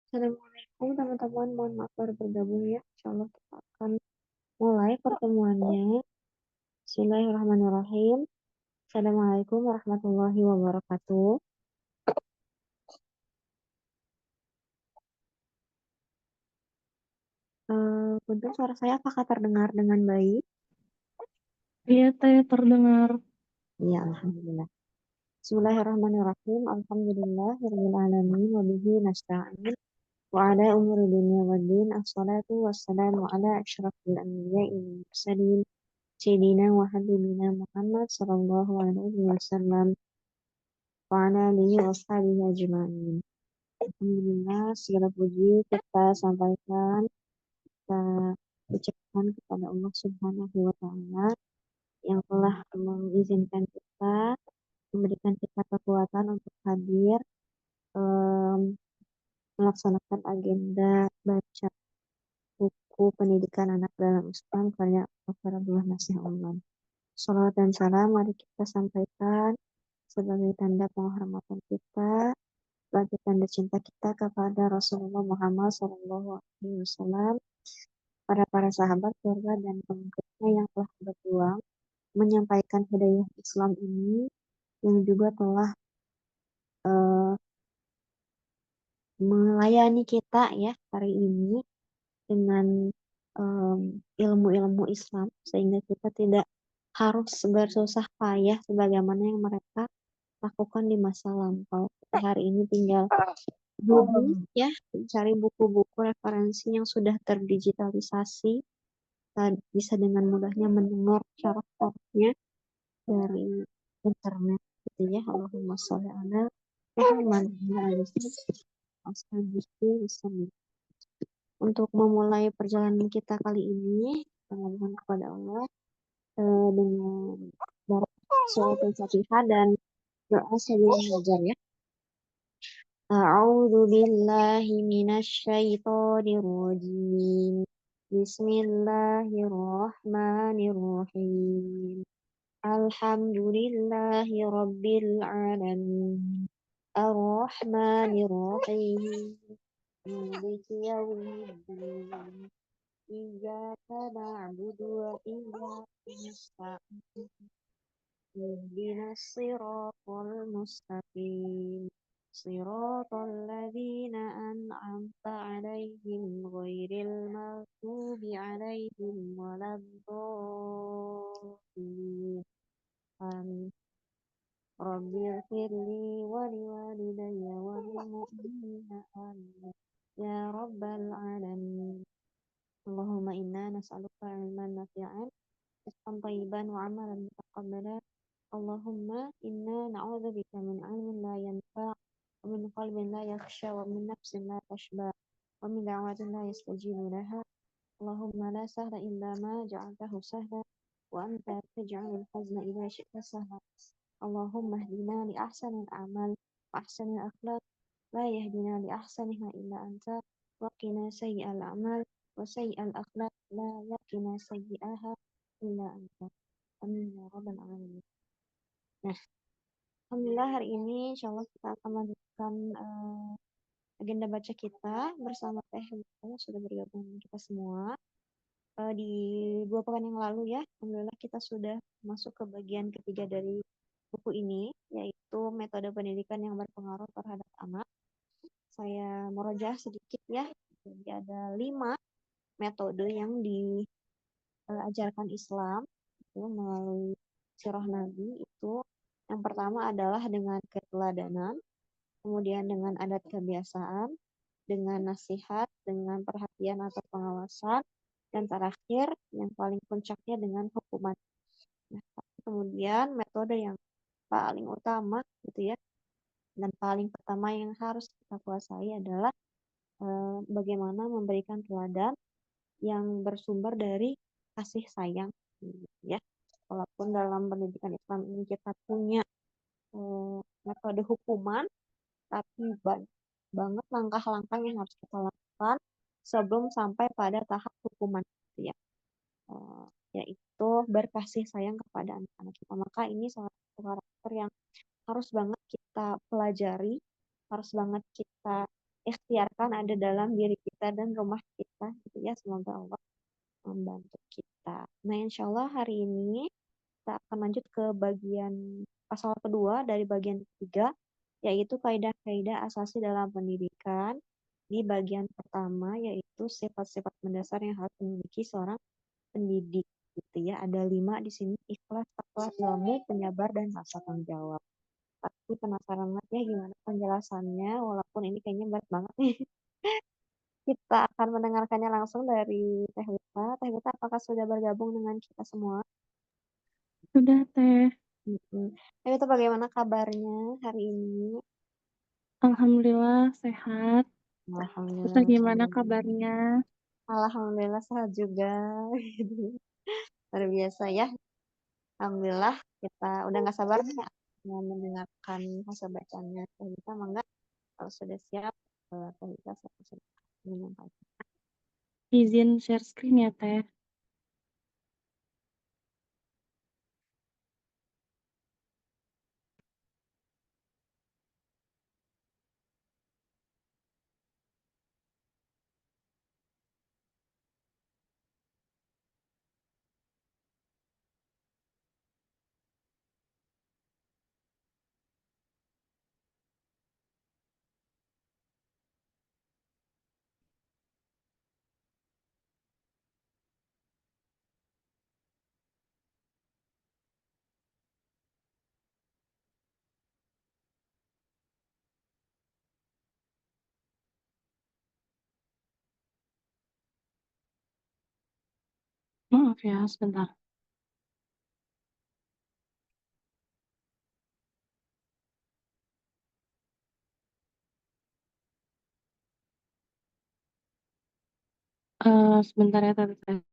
Assalamualaikum teman-teman, mohon maaf baru bergabung ya. Insyaallah kita akan mulai pertemuannya. Bismillahirrahmanirrahim. Assalamualaikum warahmatullahi wabarakatuh. Punten suara saya apakah terdengar dengan baik? Iya, Teh, terdengar. Iya, alhamdulillah. Bismillahirrahmanirrahim. Alhamdulillahirabbil alamin wa bihi nasta'in. Wa ala umuri dunya waddin. Assalatu wassalamu ala asyrafil anbiya'i wal mursalin. Sayyidina wa habibina Muhammad sallallahu alaihi wasallam. Wa ala alihi wa ashabihi ajma'in. Alhamdulillah, segala puji kita sampaikan, kita ucapkan kepada Allah Subhanahu wa Ta'ala yang telah mengizinkan kita, memberikan kita kekuatan untuk hadir melaksanakan agenda baca buku pendidikan anak dalam Islam karya Abdullah Nasih Allah. Salawat dan salam mari kita sampaikan sebagai tanda penghormatan kita, sebagai tanda cinta kita kepada Rasulullah Muhammad SAW, para sahabat, keluarga, dan pengikutnya yang telah berjuang menyampaikan hidayah Islam ini, yang juga telah melayani kita ya hari ini dengan ilmu-ilmu Islam, sehingga kita tidak harus bersusah payah sebagaimana yang mereka lakukan di masa lampau. Kita hari ini tinggal duduk ya, mencari buku-buku referensi yang sudah terdigitalisasi, kita bisa dengan mudahnya mendengar syarah-syarahnya dari internet gitu ya. Allahumma sholli ala Muhammad wa ala alihi. Untuk memulai perjalanan kita kali ini, kita mohon kepada Allah dengan surat Al-Fatihah dan doa sebelum belajar ya. A'udzu billahi minasy syaithanir rajim. Bismillahirrahmanirrahim. Alhamdulillahi rabbil alamin. Ar-Rahmanir Rahim. Maliki yaumiddin. Iyyaka na'budu wa iyyaka nasta'in. Ihdinas siratal mustaqim. Siratal ladzina an'amta 'alaihim ghairil maghdubi 'alaihim waladdallin. Amin. Rabbighfirli wa liwalidayya wa lil mu'minina amin. Ya rabbal alamin. Allahumma inna nas'aluka ilman nafi'an, rizqan thayyiban wa amalan mutaqabbalan. Allahumma inna na'udzubika min ilmin la yanfa' wa min qalbin la yakhsha wa min nafsin la tashba wa min da'watin la yastajibu laha. Allahumma la sahla illa ma ja'altahu sahla wa anta taj'alul hazna idza syi'ta sahla. Allahumma hdina li ahsanil a'mal wa ahsanil akhlaq, la yahdina li ahsaniha illa anta, wa qina sayyi'al a'mal wa sayyi'al akhlaq, la yaqina sayyi'aha illa anta. Amin ya rabbal alamin. Nah, alhamdulillah hari ini insyaallah kita akan melanjutkan agenda baca kita bersama Teh yang sudah bergabung dengan kita semua. Di 2 pekan yang lalu ya, alhamdulillah kita sudah masuk ke bagian ketiga dari buku ini, yaitu metode pendidikan yang berpengaruh terhadap anak. Saya merojah sedikit ya, jadi ada 5 metode yang diajarkan Islam itu melalui sirah Nabi. Itu yang pertama adalah dengan keteladanan, kemudian dengan adat kebiasaan, dengan nasihat, dengan perhatian atau pengawasan, dan terakhir yang paling puncaknya dengan hukuman. Nah, kemudian metode yang paling utama gitu ya, dan paling pertama yang harus kita kuasai adalah bagaimana memberikan teladan yang bersumber dari kasih sayang gitu ya. Walaupun dalam pendidikan Islam ini kita punya metode hukuman, tapi banyak banget langkah-langkah yang harus kita lakukan sebelum sampai pada tahap hukuman gitu ya. Yaitu berkasih sayang kepada anak-anak kita. Maka ini salah satu karakter yang harus banget kita pelajari, harus banget kita ikhtiarkan ada dalam diri kita dan rumah kita gitu ya. Semoga Allah membantu kita. Nah, insya Allah hari ini kita akan lanjut ke bagian pasal kedua dari bagian ketiga, yaitu kaidah-kaidah asasi dalam pendidikan. Di bagian pertama, yaitu sifat-sifat mendasar yang harus dimiliki seorang pendidik. Gitu ya, ada 5 di sini: ikhlas, takwa, ilmu, penyabar, dan rasa tanggung jawab. Pasti penasaran banget ya gimana penjelasannya, walaupun ini kayaknya berat banget nih. Kita akan mendengarkannya langsung dari Teh Wita. Teh Wita, apakah sudah bergabung dengan kita semua? Sudah, Teh. Teh Wita, bagaimana kabarnya hari ini? Alhamdulillah sehat. Kita Alhamdulillah, gimana kabarnya? Alhamdulillah sehat juga. Luar biasa ya. Alhamdulillah kita udah nggak sabar nih mau mendengarkan hasil bacanya Teh Wita. Mangga kalau sudah siap, Teh Wita saya menyampaikan. Izin share screen ya, Teh. Maaf ya, sebentar. Sebentar ya, Teh.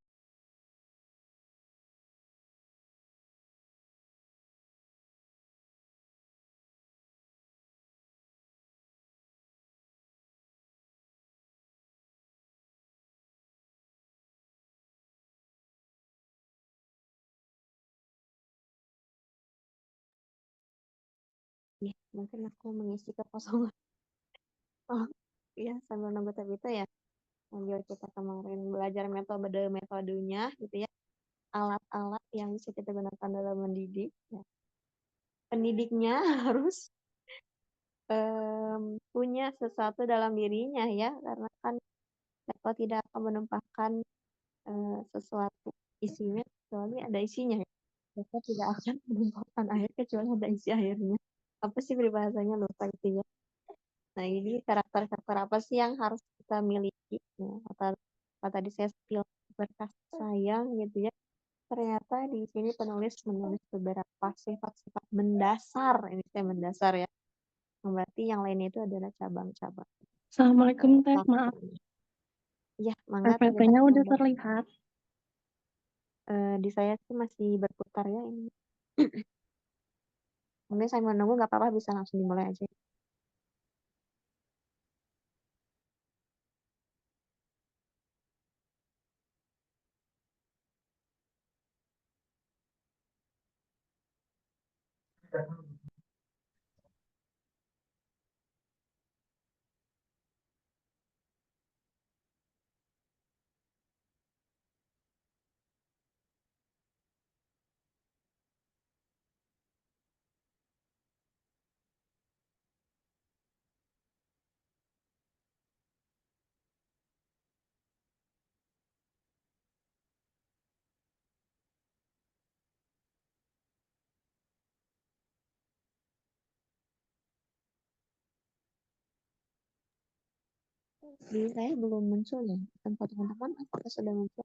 Ya, mungkin aku mengisi kekosongan. Oh, iya, sambil nunggu Teh Wita ya. Sambil kita kemarin belajar metode-metodenya gitu ya. Alat-alat yang bisa kita gunakan dalam mendidik. Ya. Pendidiknya harus punya sesuatu dalam dirinya ya, karena kan dapat tidak akan menumpahkan sesuatu isinya kecuali ada isinya ya. Dapat tidak akan menumpahkan air kecuali ada isi airnya. Apa sih peribahasanya, lupa itu ya. Nah, ini karakter-karakter apa sih yang harus kita miliki? Ya, apa tadi saya spill berkasih sayang gitu ya. Ternyata di sini penulis menulis beberapa sifat-sifat mendasar. Ini saya mendasar ya. Berarti yang lainnya itu adalah cabang-cabang. Assalamualaikum, Teh. Maaf, Ya, mangga kita PPT-nya udah coba. terlihat. Di saya sih masih berputar ya ini. Mungkin saya menunggu nggak apa-apa, bisa langsung dimulai aja. Di saya belum muncul ya. Tempat teman-teman apakah sudah muncul?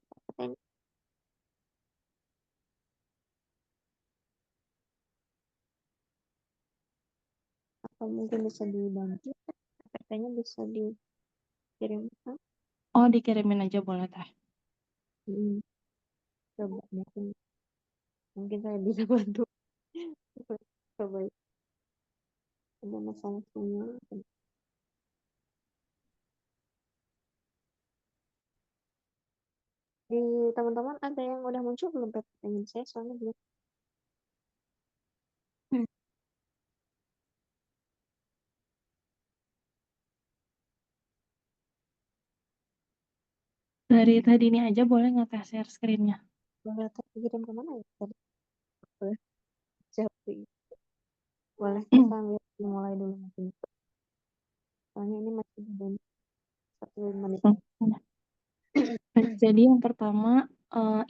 Atau mungkin bisa dibantu? PPT-nya bisa dikirimkan. Oh, dikirimin aja boleh, Teh. Coba mungkin saya bisa bantu. Coba ada masalah semua. Di teman-teman ada yang udah muncul belum PPT-nya? Saya soalnya belum. Hmm. Dari tadi ini aja boleh nggak Teh share screen-nya? Boleh Teh kirim kemana ya tadi? Boleh jawab sih. Boleh Teh sambil mulai dulu mungkin. Soalnya ini masih belum 1 menit. Baik, jadi yang pertama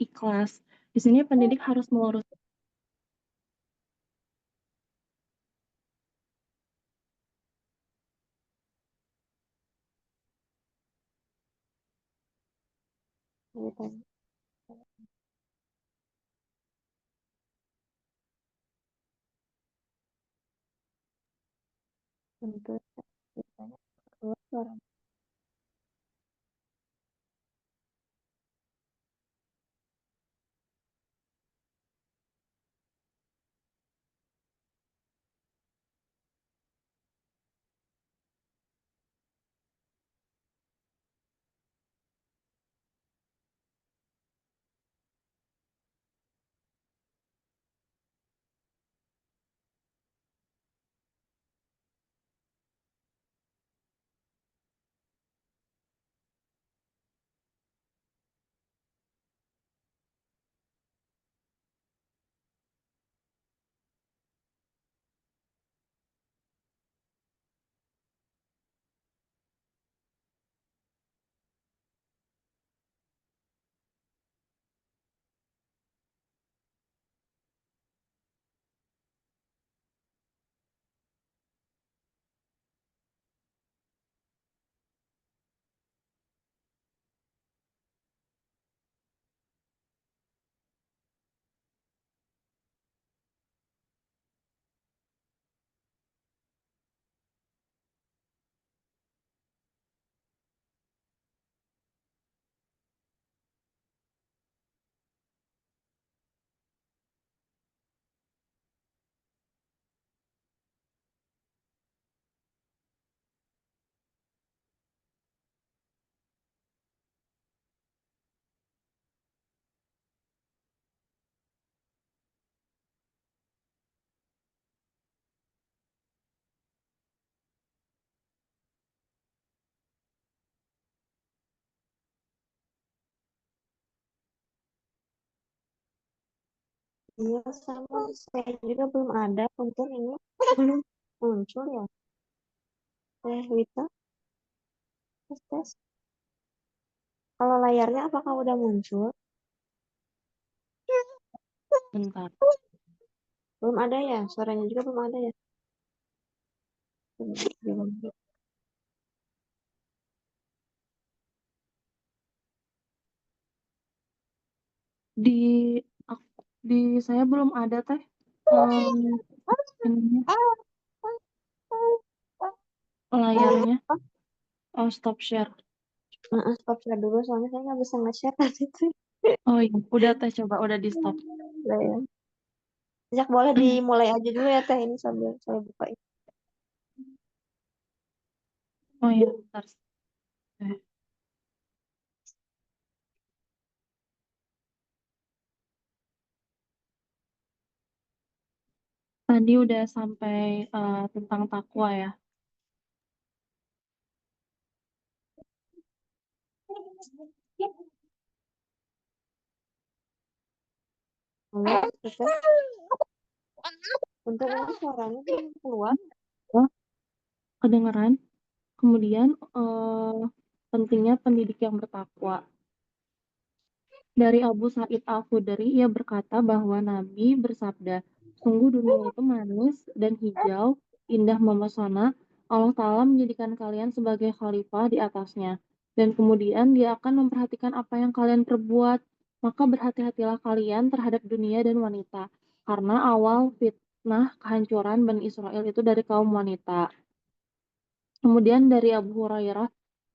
ikhlas. Di sini pendidik harus melurus Ini tadi untuk ceritanya keluar suara. Iya sama saya juga belum ada untuk ini belum muncul ya. Wita tes tes. Kalau layarnya apakah udah muncul? bentar. Belum ada ya, suaranya juga belum ada ya. Belum. Di di saya belum ada Teh. Ininya, layarnya. Oh, stop share. Stop share dulu soalnya saya nggak bisa nge-share tadi tuh. Oh iya, udah Teh coba udah di stop. Udah ya. Sejak boleh dimulai aja dulu ya teh ini sambil saya buka ini. Oh iya, bentar. Teh. Tadi udah sampai tentang takwa ya. Halo, Teh. Untuk ini suaranya belum keluar. Oh, kedengeran. Kemudian pentingnya pendidik yang bertakwa. Dari Abu Sa'id Al-Khudri, ia berkata bahwa Nabi bersabda, sungguh dunia itu manis dan hijau, indah memesona. Allah Ta'ala menjadikan kalian sebagai khalifah di atasnya. Dan kemudian dia akan memperhatikan apa yang kalian perbuat. Maka berhati-hatilah kalian terhadap dunia dan wanita. Karena awal fitnah kehancuran Bani Israel itu dari kaum wanita. Kemudian dari Abu Hurairah,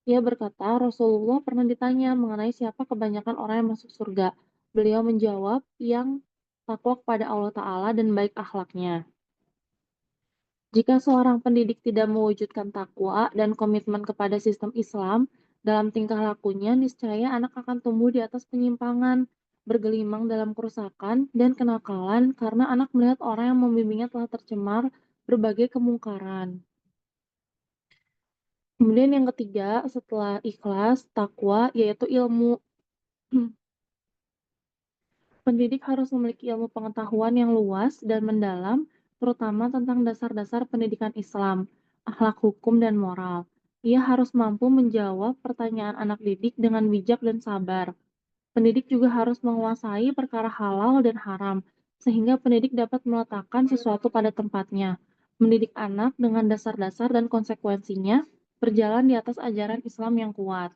ia berkata, Rasulullah pernah ditanya mengenai siapa kebanyakan orang yang masuk surga. Beliau menjawab, yang takwa kepada Allah Ta'ala dan baik akhlaknya. Jika seorang pendidik tidak mewujudkan takwa dan komitmen kepada sistem Islam dalam tingkah lakunya, niscaya anak akan tumbuh di atas penyimpangan, bergelimang dalam kerusakan dan kenakalan karena anak melihat orang yang membimbingnya telah tercemar berbagai kemungkaran. Kemudian yang ketiga, setelah ikhlas, takwa, yaitu ilmu. Pendidik harus memiliki ilmu pengetahuan yang luas dan mendalam, terutama tentang dasar-dasar pendidikan Islam, akhlak hukum, dan moral. Ia harus mampu menjawab pertanyaan anak didik dengan bijak dan sabar. Pendidik juga harus menguasai perkara halal dan haram, sehingga pendidik dapat meletakkan sesuatu pada tempatnya. Mendidik anak dengan dasar-dasar dan konsekuensinya berjalan di atas ajaran Islam yang kuat.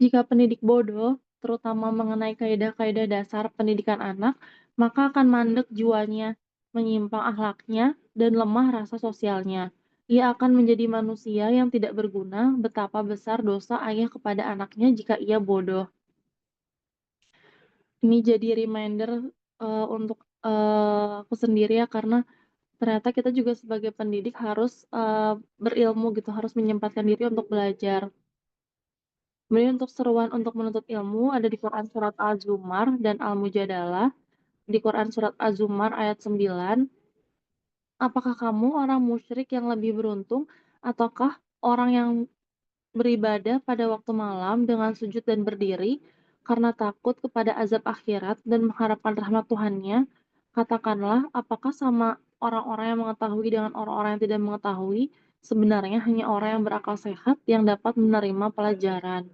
Jika pendidik bodoh, terutama mengenai kaidah-kaidah dasar pendidikan anak, maka akan mandek jiwanya, menyimpang akhlaknya, dan lemah rasa sosialnya. Ia akan menjadi manusia yang tidak berguna, betapa besar dosa ayah kepada anaknya jika ia bodoh. Ini jadi reminder untuk aku sendiri ya, karena ternyata kita juga sebagai pendidik harus berilmu gitu, harus menyempatkan diri untuk belajar. Kemudian untuk seruan untuk menuntut ilmu ada di Quran surat Az-Zumar dan Al-Mujadalah. Di Quran surat Az-Zumar ayat 9, apakah kamu orang musyrik yang lebih beruntung ataukah orang yang beribadah pada waktu malam dengan sujud dan berdiri karena takut kepada azab akhirat dan mengharapkan rahmat Tuhannya? Katakanlah, apakah sama orang-orang yang mengetahui dengan orang-orang yang tidak mengetahui? Sebenarnya hanya orang yang berakal sehat yang dapat menerima pelajaran.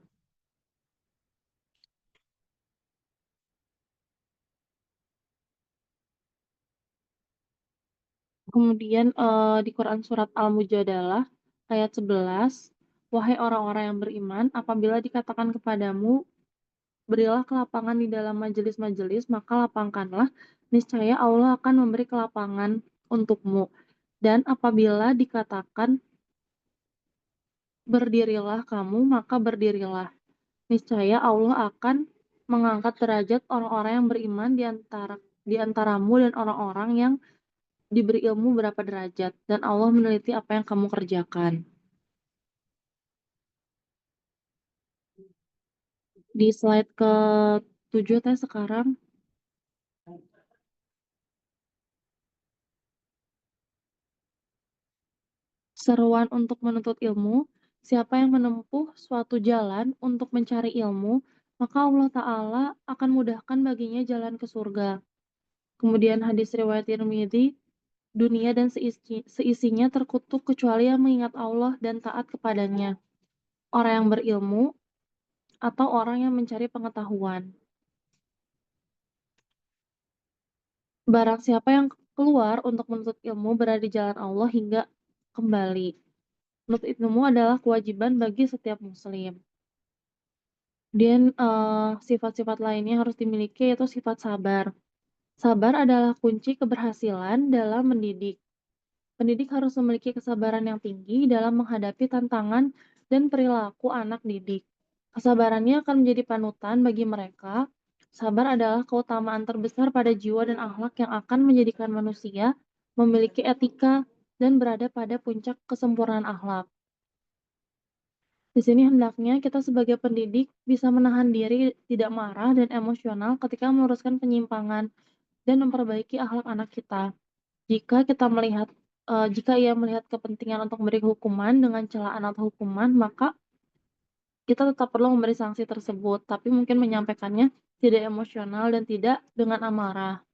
Kemudian, di Quran surat Al-Mujadalah ayat 11, "Wahai orang-orang yang beriman, apabila dikatakan kepadamu, berilah kelapangan di dalam majelis-majelis, maka lapangkanlah, niscaya Allah akan memberi kelapangan untukmu. Dan apabila dikatakan, berdirilah kamu, maka berdirilah. Niscaya Allah akan mengangkat derajat orang-orang yang beriman di antaramu dan orang-orang yang diberi ilmu berapa derajat, dan Allah meneliti apa yang kamu kerjakan." Di slide ke-7 teh sekarang, seruan untuk menuntut ilmu, siapa yang menempuh suatu jalan untuk mencari ilmu, maka Allah Ta'ala akan mudahkan baginya jalan ke surga. Kemudian hadis riwayat Tirmidzi, dunia dan seisinya terkutuk kecuali yang mengingat Allah dan taat kepadanya. Orang yang berilmu atau orang yang mencari pengetahuan. Barang siapa yang keluar untuk menuntut ilmu berada di jalan Allah hingga kembali. Menuntut ilmu adalah kewajiban bagi setiap muslim. Dan sifat-sifat lainnya harus dimiliki yaitu sifat sabar. Sabar adalah kunci keberhasilan dalam mendidik. Pendidik harus memiliki kesabaran yang tinggi dalam menghadapi tantangan dan perilaku anak didik. Kesabarannya akan menjadi panutan bagi mereka. Sabar adalah keutamaan terbesar pada jiwa dan akhlak yang akan menjadikan manusia memiliki etika dan berada pada puncak kesempurnaan akhlak. Di sini hendaknya kita sebagai pendidik bisa menahan diri tidak marah dan emosional ketika meluruskan penyimpangan dan memperbaiki akhlak anak kita. Jika ia melihat kepentingan untuk memberi hukuman dengan celaan atau hukuman, maka kita tetap perlu memberi sanksi tersebut, tapi mungkin menyampaikannya tidak emosional dan tidak dengan amarah.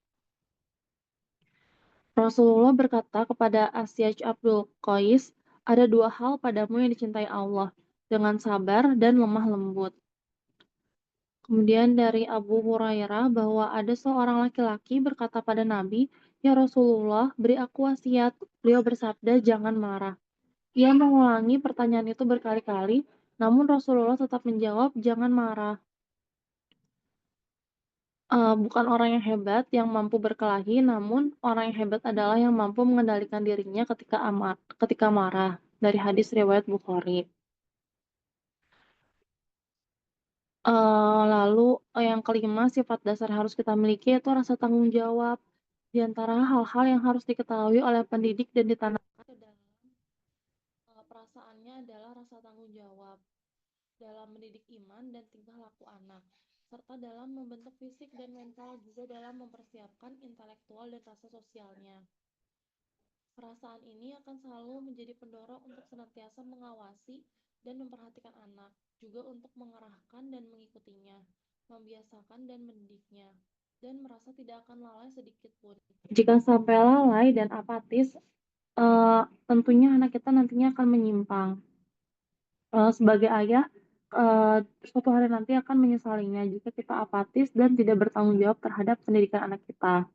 Rasulullah berkata kepada Asyaj Abdul Qais, ada dua hal padamu yang dicintai Allah, dengan sabar dan lemah lembut. Kemudian dari Abu Hurairah bahwa ada seorang laki-laki berkata pada Nabi, "Ya Rasulullah, beri aku wasiat." Beliau bersabda, "Jangan marah." Ia mengulangi pertanyaan itu berkali-kali, namun Rasulullah tetap menjawab, "Jangan marah." Bukan orang yang hebat yang mampu berkelahi, namun orang yang hebat adalah yang mampu mengendalikan dirinya ketika marah. Dari hadis riwayat Bukhari. Lalu, yang kelima, sifat dasar harus kita miliki yaitu rasa tanggung jawab. Di antara hal-hal yang harus diketahui oleh pendidik dan ditanamkan ke dalam perasaannya adalah rasa tanggung jawab dalam mendidik iman dan tingkah laku anak, serta dalam membentuk fisik dan mental juga dalam mempersiapkan intelektual dan rasa sosialnya. Perasaan ini akan selalu menjadi pendorong untuk senantiasa mengawasi dan memperhatikan anak, juga untuk mengarahkan dan mengikutinya, membiasakan dan mendidiknya, dan merasa tidak akan lalai sedikit pun. Jika sampai lalai dan apatis, tentunya anak kita nantinya akan menyimpang. Sebagai ayah, suatu hari nanti akan menyesalinya jika kita apatis dan tidak bertanggung jawab terhadap pendidikan anak kita.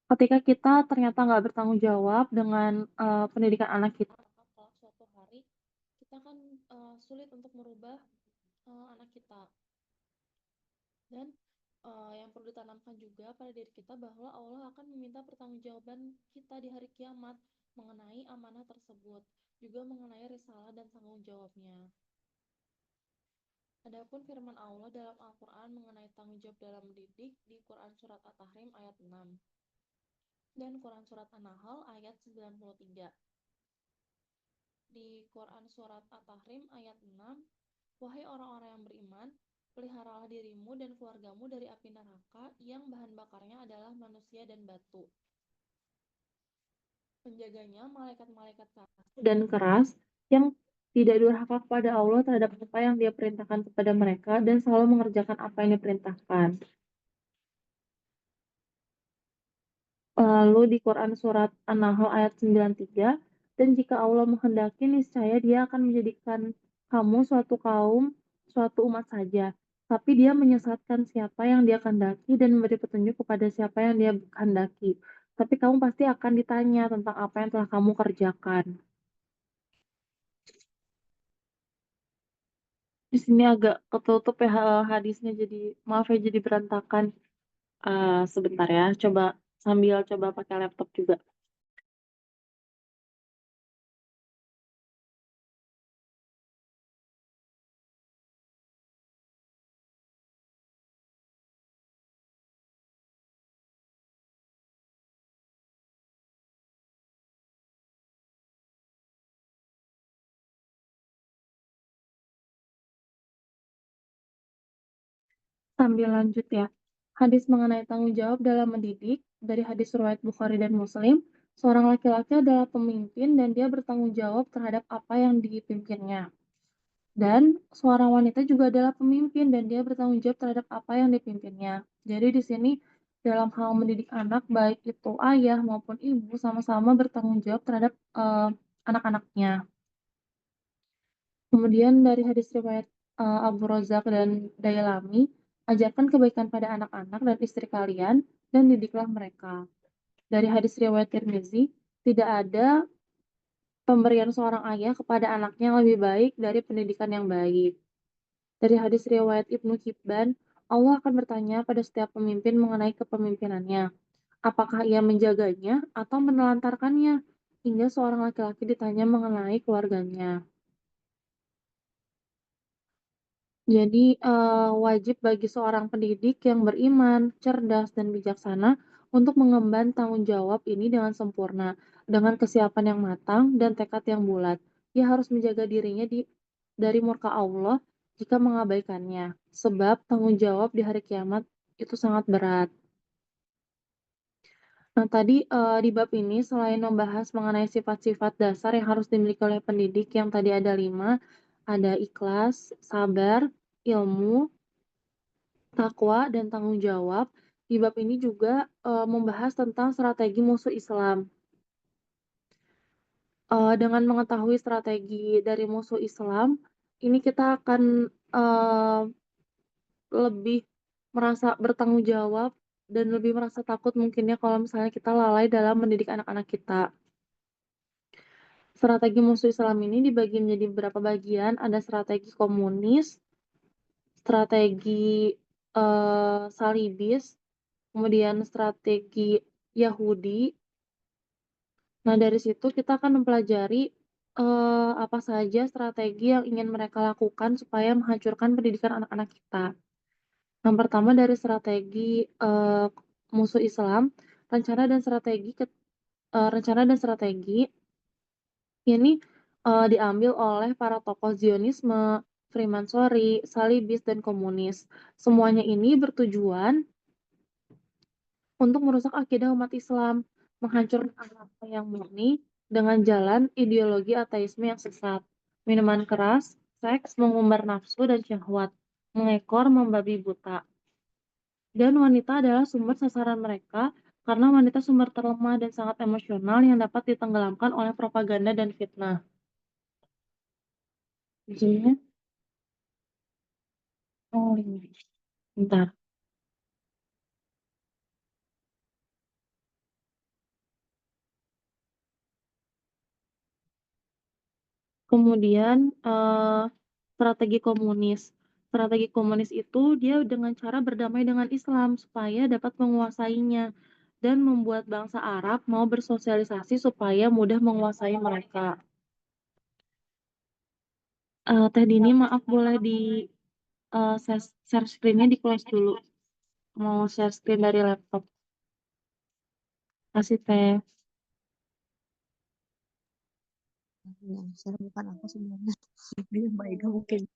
Ketika kita ternyata nggak bertanggung jawab dengan, pendidikan anak kita, maka suatu hari kita kan, sulit untuk merubah, anak kita. Dan, yang perlu ditanamkan juga pada diri kita bahwa Allah akan meminta pertanggungjawaban kita di hari kiamat mengenai amanah tersebut, juga mengenai risalah dan tanggung jawabnya. Adapun firman Allah dalam Al-Quran mengenai tanggung jawab dalam mendidik di Quran Surat At-Tahrim ayat 6 dan Quran Surat An-Nahl ayat 93. Di Quran Surat At-Tahrim ayat 6, wahai orang-orang yang beriman, peliharalah dirimu dan keluargamu dari api neraka yang bahan bakarnya adalah manusia dan batu. Penjaganya malaikat-malaikat kasar dan keras yang tidak durhaka kepada Allah terhadap apa yang Dia perintahkan kepada mereka dan selalu mengerjakan apa yang diperintahkan. Lalu di Quran surat An-Nahl ayat 93, dan jika Allah menghendaki niscaya Dia akan menjadikan kamu suatu kaum, suatu umat saja. Tapi Dia menyesatkan siapa yang Dia kehendaki dan memberi petunjuk kepada siapa yang Dia kehendaki. Tapi kamu pasti akan ditanya tentang apa yang telah kamu kerjakan. Di sini agak ketutup ya hadisnya, jadi maaf ya jadi berantakan. Sebentar ya, coba pakai laptop juga. Sambil lanjut ya. Hadis mengenai tanggung jawab dalam mendidik, dari hadis riwayat Bukhari dan Muslim, seorang laki-laki adalah pemimpin dan dia bertanggung jawab terhadap apa yang dipimpinnya. Dan seorang wanita juga adalah pemimpin dan dia bertanggung jawab terhadap apa yang dipimpinnya. Jadi di sini dalam hal mendidik anak, baik itu ayah maupun ibu sama-sama bertanggung jawab terhadap anak-anaknya. Kemudian dari hadis riwayat Abu Razak dan Dailami, ajarkan kebaikan pada anak-anak dan istri kalian dan didiklah mereka. Dari hadis riwayat Tirmizi, tidak ada pemberian seorang ayah kepada anaknya yang lebih baik dari pendidikan yang baik. Dari hadis riwayat Ibnu Hibban, Allah akan bertanya pada setiap pemimpin mengenai kepemimpinannya. Apakah ia menjaganya atau menelantarkannya? Hingga seorang laki-laki ditanya mengenai keluarganya. Jadi, wajib bagi seorang pendidik yang beriman, cerdas, dan bijaksana untuk mengemban tanggung jawab ini dengan sempurna, dengan kesiapan yang matang dan tekad yang bulat. Ia harus menjaga dirinya dari murka Allah jika mengabaikannya, sebab tanggung jawab di hari kiamat itu sangat berat. Nah, tadi, di bab ini selain membahas mengenai sifat-sifat dasar yang harus dimiliki oleh pendidik yang tadi ada 5, ada ikhlas, sabar, ilmu, takwa, dan tanggung jawab. Di bab ini juga, membahas tentang strategi musuh Islam. Dengan mengetahui strategi dari musuh Islam, ini kita akan, lebih merasa bertanggung jawab dan lebih merasa takut mungkin ya kalau misalnya kita lalai dalam mendidik anak-anak kita. Strategi musuh Islam ini dibagi menjadi beberapa bagian, ada strategi komunis, strategi, salibis, kemudian strategi Yahudi. Nah, dari situ kita akan mempelajari, apa saja strategi yang ingin mereka lakukan supaya menghancurkan pendidikan anak-anak kita. Yang pertama dari strategi, musuh Islam, rencana dan strategi ini, diambil oleh para tokoh Zionisme, Freemansori, Salibis, dan komunis. Semuanya ini bertujuan untuk merusak akidah umat Islam, menghancurkan akhlak yang murni dengan jalan ideologi ateisme yang sesat. Minuman keras, seks, mengumbar nafsu dan syahwat, mengekor, membabi buta. Dan wanita adalah sumber sasaran mereka karena wanita sumber terlemah dan sangat emosional yang dapat ditenggelamkan oleh propaganda dan fitnah. Ujungnya, oh, bentar. Kemudian, strategi komunis. Strategi komunis itu dia dengan cara berdamai dengan Islam supaya dapat menguasainya dan membuat bangsa Arab mau bersosialisasi supaya mudah menguasai mereka. Teh Dini maaf boleh di, share screen-nya di-close dulu, mau share screen dari laptop. Kasih Teh. Yang share bukan aku sebenarnya. Dia Mbak Ega mungkin.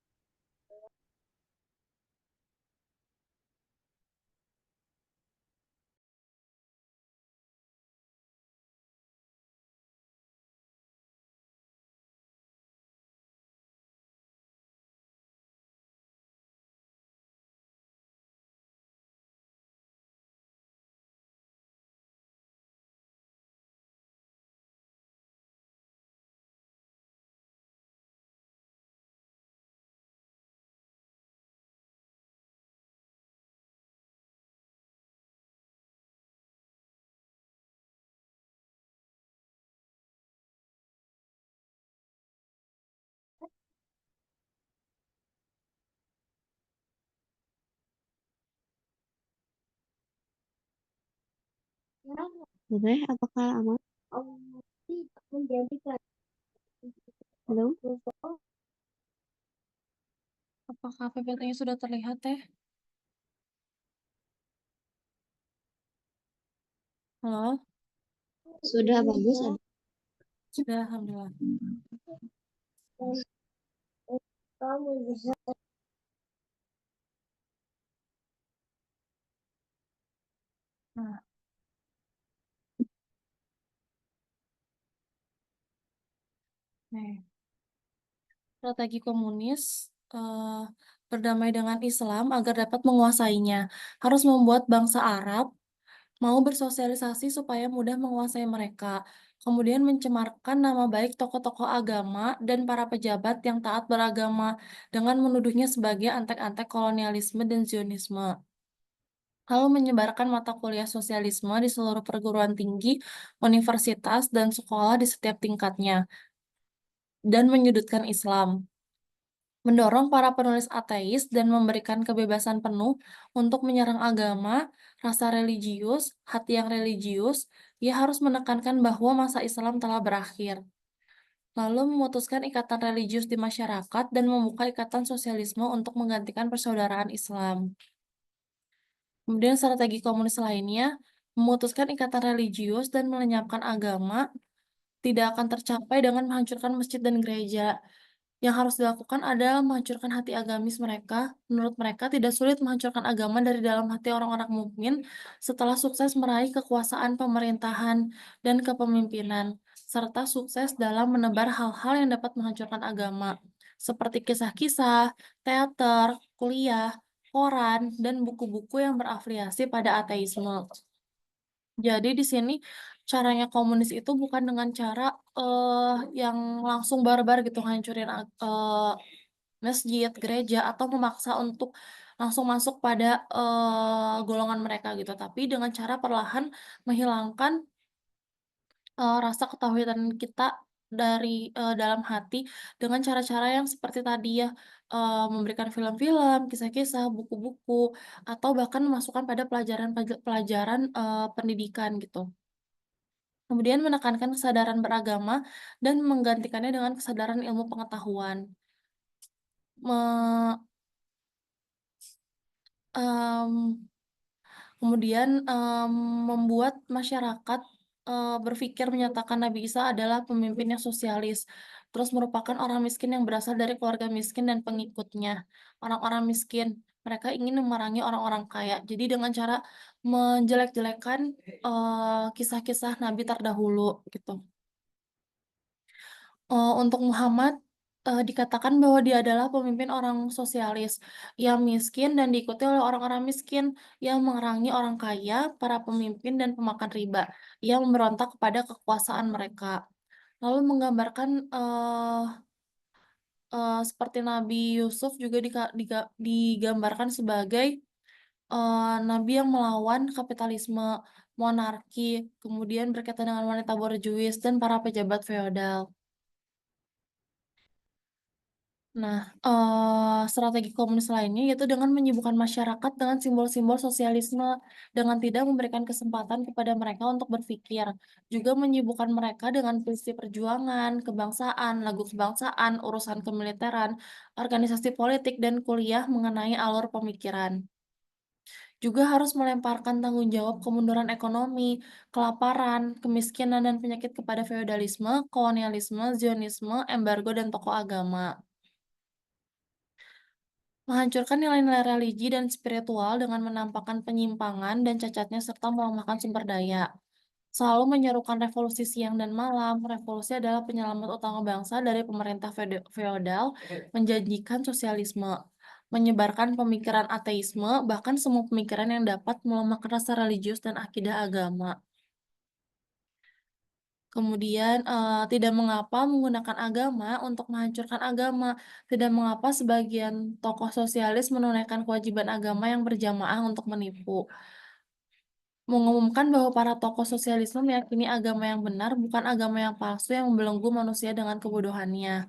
Boleh, apakah aman? Halo? Apakah PPT-nya sudah terlihat, Teh? Halo? Sudah bagus. Sudah, alhamdulillah. Nah, nih. Strategi komunis, berdamai dengan Islam agar dapat menguasainya. Harus membuat bangsa Arab mau bersosialisasi supaya mudah menguasai mereka. Kemudian mencemarkan nama baik tokoh-tokoh agama dan para pejabat yang taat beragama dengan menuduhnya sebagai antek-antek kolonialisme dan Zionisme. Lalu menyebarkan mata kuliah sosialisme di seluruh perguruan tinggi, universitas, dan sekolah di setiap tingkatnya, dan menyudutkan Islam. Mendorong para penulis ateis dan memberikan kebebasan penuh untuk menyerang agama, rasa religius, hati yang religius, ia harus menekankan bahwa masa Islam telah berakhir. Lalu memutuskan ikatan religius di masyarakat dan membuka ikatan sosialisme untuk menggantikan persaudaraan Islam. Kemudian strategi komunis lainnya, memutuskan ikatan religius dan melenyapkan agama tidak akan tercapai dengan menghancurkan masjid dan gereja. Yang harus dilakukan adalah menghancurkan hati agamis mereka. Menurut mereka, tidak sulit menghancurkan agama dari dalam hati orang-orang mukmin setelah sukses meraih kekuasaan pemerintahan dan kepemimpinan, serta sukses dalam menebar hal-hal yang dapat menghancurkan agama, seperti kisah-kisah, teater, kuliah, koran, dan buku-buku yang berafiliasi pada ateisme. Jadi di sini caranya komunis itu bukan dengan cara yang langsung barbar gitu hancurin masjid, gereja atau memaksa untuk langsung masuk pada golongan mereka gitu, tapi dengan cara perlahan menghilangkan rasa ketawilan kita dari dalam hati dengan cara-cara yang seperti tadi ya, memberikan film-film, kisah-kisah, buku-buku, atau bahkan memasukkan pada pelajaran pendidikan gitu. Kemudian menekankan kesadaran beragama dan menggantikannya dengan kesadaran ilmu pengetahuan. Me mmm, Kemudian, membuat masyarakat, berpikir menyatakan Nabi Isa adalah pemimpin yang sosialis, terus merupakan orang miskin yang berasal dari keluarga miskin dan pengikutnya. Orang-orang miskin Mereka ingin memerangi orang-orang kaya. Jadi dengan cara menjelek-jelekan, kisah-kisah nabi terdahulu, gitu. Untuk Muhammad, dikatakan bahwa dia adalah pemimpin orang sosialis, yang miskin dan diikuti oleh orang-orang miskin, yang memerangi orang kaya, para pemimpin dan pemakan riba, yang memberontak kepada kekuasaan mereka. Lalu menggambarkan, seperti Nabi Yusuf juga digambarkan sebagai, nabi yang melawan kapitalisme, monarki, kemudian berkaitan dengan wanita borjuis dan para pejabat feodal. Nah, strategi komunis lainnya yaitu dengan menyibukkan masyarakat dengan simbol-simbol sosialisme, dengan tidak memberikan kesempatan kepada mereka untuk berpikir. Juga menyibukkan mereka dengan puisi perjuangan, kebangsaan, lagu kebangsaan, urusan kemiliteran, organisasi politik, dan kuliah mengenai alur pemikiran. Juga harus melemparkan tanggung jawab kemunduran ekonomi, kelaparan, kemiskinan, dan penyakit kepada feodalisme, kolonialisme, Zionisme, embargo, dan tokoh agama. Menghancurkan nilai-nilai religi dan spiritual dengan menampakkan penyimpangan dan cacatnya serta melemahkan sumber daya. Selalu menyerukan revolusi siang dan malam, revolusi adalah penyelamat utama bangsa dari pemerintah feodal, menjanjikan sosialisme, menyebarkan pemikiran ateisme, bahkan semua pemikiran yang dapat melemahkan rasa religius dan akidah agama. Kemudian, tidak mengapa menggunakan agama untuk menghancurkan agama, tidak mengapa sebagian tokoh sosialis menunaikan kewajiban agama yang berjamaah untuk menipu. Mengumumkan bahwa para tokoh sosialisme meyakini agama yang benar, bukan agama yang palsu yang membelenggu manusia dengan kebodohannya.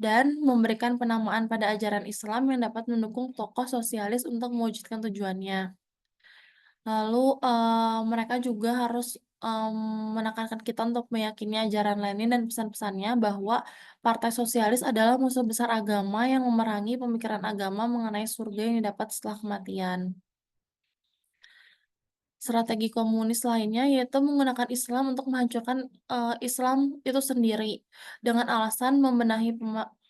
Dan memberikan penamaan pada ajaran Islam yang dapat mendukung tokoh sosialis untuk mewujudkan tujuannya. Lalu, mereka juga harus, menekankan kita untuk meyakini ajaran Lenin dan pesan-pesannya bahwa Partai Sosialis adalah musuh besar agama yang memerangi pemikiran agama mengenai surga yang didapat setelah kematian. Strategi komunis lainnya yaitu menggunakan Islam untuk menghancurkan, Islam itu sendiri, dengan alasan membenahi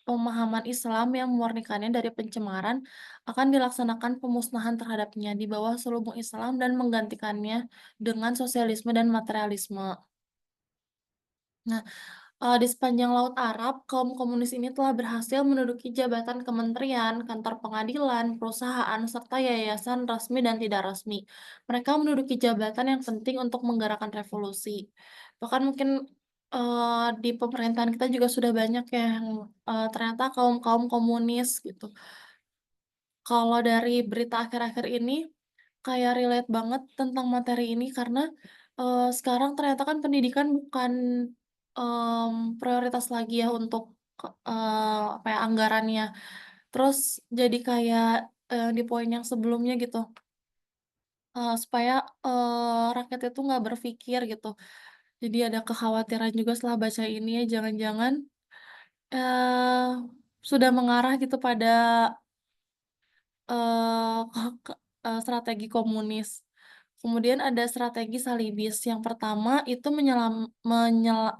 pemahaman Islam yang memurnikannya dari pencemaran, akan dilaksanakan pemusnahan terhadapnya di bawah selubung Islam dan menggantikannya dengan sosialisme dan materialisme. Nah, di sepanjang Laut Arab, kaum komunis ini telah berhasil menduduki jabatan kementerian, kantor pengadilan, perusahaan, serta yayasan resmi dan tidak resmi. Mereka menduduki jabatan yang penting untuk menggerakkan revolusi. Bahkan mungkin, di pemerintahan kita juga sudah banyak ya yang, ternyata kaum-kaum komunis gitu. Kalau dari berita akhir-akhir ini, kayak relate banget tentang materi ini karena, sekarang ternyata kan pendidikan bukan, prioritas lagi ya untuk apa ya, anggarannya. Terus jadi kayak, di poin yang sebelumnya gitu, supaya, rakyat itu nggak berpikir gitu. Jadi ada kekhawatiran juga setelah baca ini ya, jangan-jangan, eee, sudah mengarah gitu pada Eee, ke strategi komunis. Kemudian ada strategi salibis. Yang pertama itu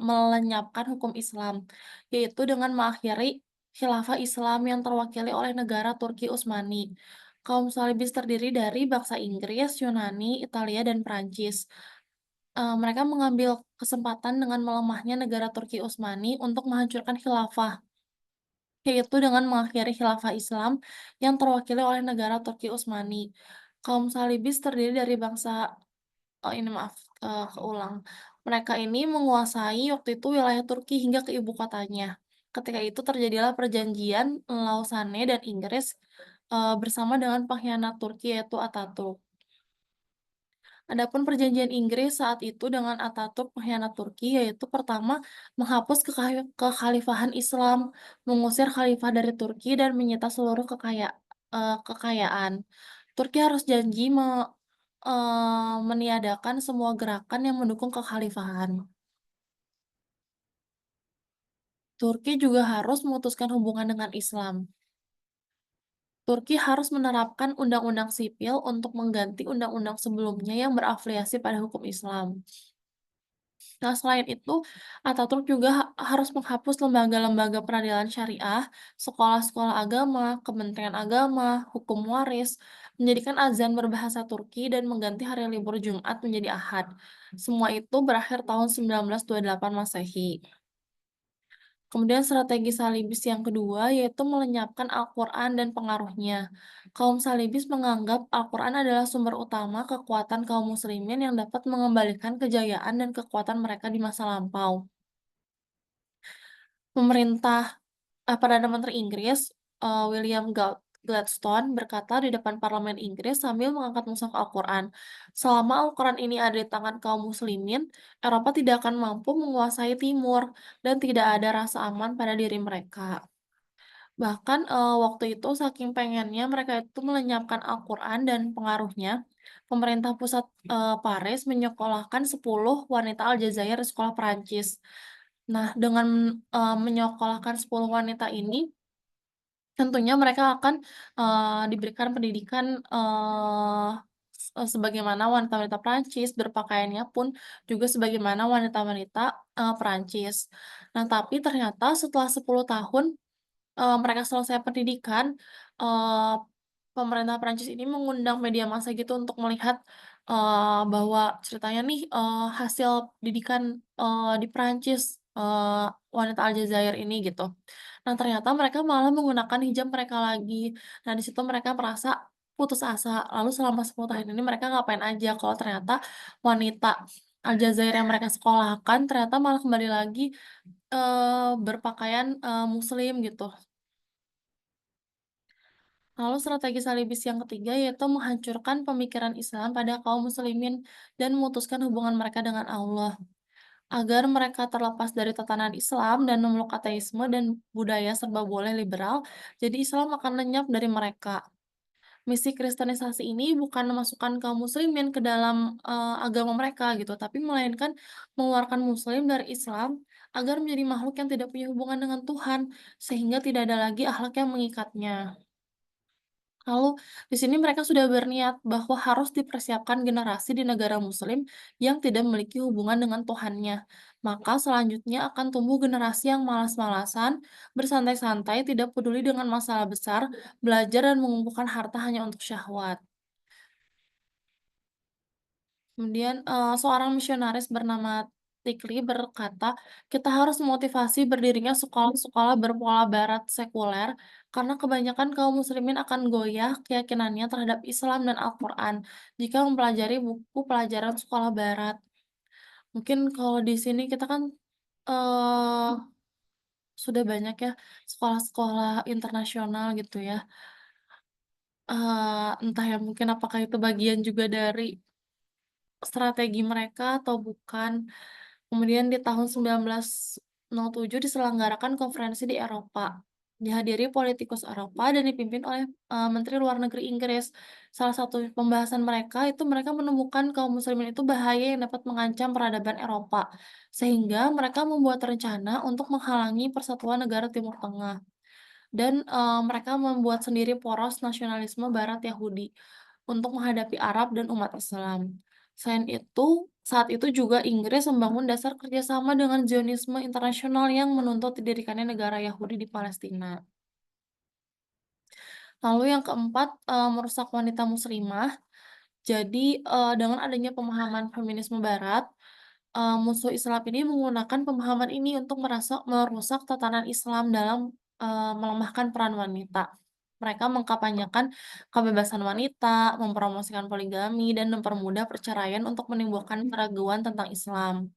melenyapkan hukum Islam, yaitu dengan mengakhiri khilafah Islam yang terwakili oleh negara Turki Utsmani. Kaum salibis terdiri dari bangsa Inggris, Yunani, Italia, dan Prancis. Mereka mengambil kesempatan dengan melemahnya negara Turki Utsmani untuk menghancurkan khilafah. Yaitu dengan mengakhiri khilafah Islam yang terwakili oleh negara Turki Utsmani. Kaum Salibis terdiri dari bangsa ini maaf, keulang. Mereka ini menguasai waktu itu wilayah Turki hingga ke ibu kotanya. Ketika itu terjadilah perjanjian Lausanne dan Inggris, bersama dengan pengkhianat Turki yaitu Atatürk. Adapun perjanjian Inggris saat itu dengan Atatürk pengkhianat Turki yaitu pertama, menghapus kekhalifahan Islam, mengusir khalifah dari Turki dan menyita seluruh kekayaan. Turki harus janji meniadakan semua gerakan yang mendukung kekhalifahan. Turki juga harus memutuskan hubungan dengan Islam. Turki harus menerapkan undang-undang sipil untuk mengganti undang-undang sebelumnya yang berafiliasi pada hukum Islam. Nah, selain itu, Ataturk juga harus menghapus lembaga-lembaga peradilan syariah, sekolah-sekolah agama, kementerian agama, hukum waris, menjadikan azan berbahasa Turki dan mengganti hari libur Jumat menjadi Ahad. Semua itu berakhir tahun 1928 Masehi. Kemudian strategi Salibis yang kedua yaitu melenyapkan Al-Quran dan pengaruhnya. Kaum Salibis menganggap Al-Quran adalah sumber utama kekuatan kaum muslimin yang dapat mengembalikan kejayaan dan kekuatan mereka di masa lampau. Perdana Menteri Inggris, William Gladstone berkata di depan parlemen Inggris sambil mengangkat mushaf Al-Quran, "Selama Al-Quran ini ada di tangan kaum muslimin, Eropa tidak akan mampu menguasai Timur dan tidak ada rasa aman pada diri mereka." Bahkan, waktu itu saking pengennya mereka itu melenyapkan Al-Quran dan pengaruhnya, pemerintah pusat, Paris menyekolahkan 10 wanita Aljazair di sekolah Perancis. Nah, dengan, menyekolahkan 10 wanita ini, tentunya mereka akan, diberikan pendidikan, sebagaimana wanita-wanita Prancis, berpakaiannya pun juga sebagaimana wanita-wanita, Perancis. Nah, tapi ternyata setelah 10 tahun, mereka selesai pendidikan, eee, pemerintah Prancis ini mengundang media massa gitu untuk melihat, bahwa ceritanya nih, hasil didikan, di Prancis, wanita Aljazair ini gitu. Nah, ternyata mereka malah menggunakan hijab mereka lagi. Nah, di situ mereka merasa putus asa. Lalu selama 10 tahun ini mereka ngapain aja kalau ternyata wanita Aljazair yang mereka sekolahkan ternyata malah kembali lagi, berpakaian, muslim gitu. Lalu strategi salibis yang ketiga yaitu menghancurkan pemikiran Islam pada kaum muslimin dan memutuskan hubungan mereka dengan Allah. Agar mereka terlepas dari tatanan Islam dan memeluk ateisme dan budaya serba boleh liberal, jadi Islam akan lenyap dari mereka. Misi kristenisasi ini bukan memasukkan kaum muslimin ke dalam agama mereka gitu, tapi melainkan mengeluarkan muslim dari Islam agar menjadi makhluk yang tidak punya hubungan dengan Tuhan, sehingga tidak ada lagi akhlak yang mengikatnya. Lalu di sini mereka sudah berniat bahwa harus dipersiapkan generasi di negara muslim yang tidak memiliki hubungan dengan Tuhannya. Maka selanjutnya akan tumbuh generasi yang malas-malasan, bersantai-santai, tidak peduli dengan masalah besar, belajar dan mengumpulkan harta hanya untuk syahwat. Kemudian, seorang misionaris bernama Tikli berkata, "Kita harus memotivasi berdirinya sekolah-sekolah berpola barat sekuler, karena kebanyakan kaum muslimin akan goyah keyakinannya terhadap Islam dan Al-Quran jika mempelajari buku pelajaran sekolah barat." Mungkin kalau di sini kita kan, eee, sudah banyak ya sekolah-sekolah internasional gitu ya, entah ya mungkin apakah itu bagian juga dari strategi mereka atau bukan. Kemudian di tahun 1907 diselenggarakan konferensi di Eropa. Dihadiri politikus Eropa dan dipimpin oleh, Menteri Luar Negeri Inggris. Salah satu pembahasan mereka itu mereka menemukan kaum muslimin itu bahaya yang dapat mengancam peradaban Eropa. Sehingga mereka membuat rencana untuk menghalangi persatuan negara Timur Tengah. Dan, mereka membuat sendiri poros nasionalisme Barat Yahudi untuk menghadapi Arab dan umat Islam. Selain itu, saat itu juga Inggris membangun dasar kerjasama dengan Zionisme internasional yang menuntut didirikannya negara Yahudi di Palestina. Lalu yang keempat, merusak wanita muslimah. Jadi, dengan adanya pemahaman feminisme barat, musuh Islam ini menggunakan pemahaman ini untuk merusak tatanan Islam dalam, melemahkan peran wanita. Mereka mengkampanyekan kebebasan wanita, mempromosikan poligami, dan mempermudah perceraian untuk menimbulkan keraguan tentang Islam.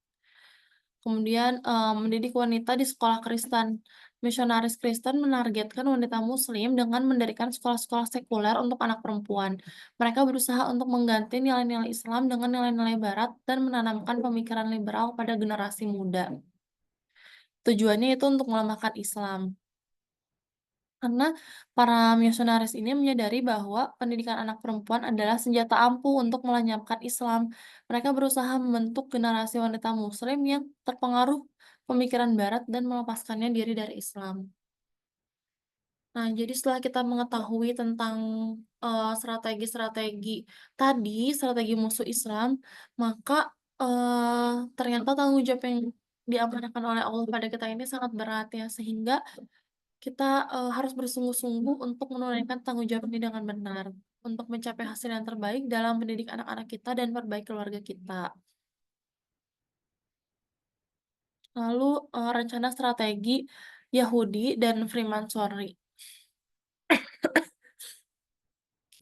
Kemudian, mendidik wanita di sekolah Kristen. Misionaris Kristen menargetkan wanita muslim dengan mendirikan sekolah-sekolah sekuler untuk anak perempuan. Mereka berusaha untuk mengganti nilai-nilai Islam dengan nilai-nilai barat dan menanamkan pemikiran liberal pada generasi muda. Tujuannya itu untuk melemahkan Islam. Karena para misionaris ini menyadari bahwa pendidikan anak perempuan adalah senjata ampuh untuk melenyapkan Islam. Mereka berusaha membentuk generasi wanita muslim yang terpengaruh pemikiran barat dan melepaskannya diri dari Islam. Nah, jadi setelah kita mengetahui tentang, strategi-strategi tadi, strategi musuh Islam, maka, ternyata tanggung jawab yang diamanahkan oleh Allah pada kita ini sangat berat ya, sehingga kita, harus bersungguh-sungguh untuk menunaikan tanggung jawab ini dengan benar, untuk mencapai hasil yang terbaik dalam mendidik anak-anak kita dan perbaiki keluarga kita. Lalu, rencana strategi Yahudi dan Freemasonry.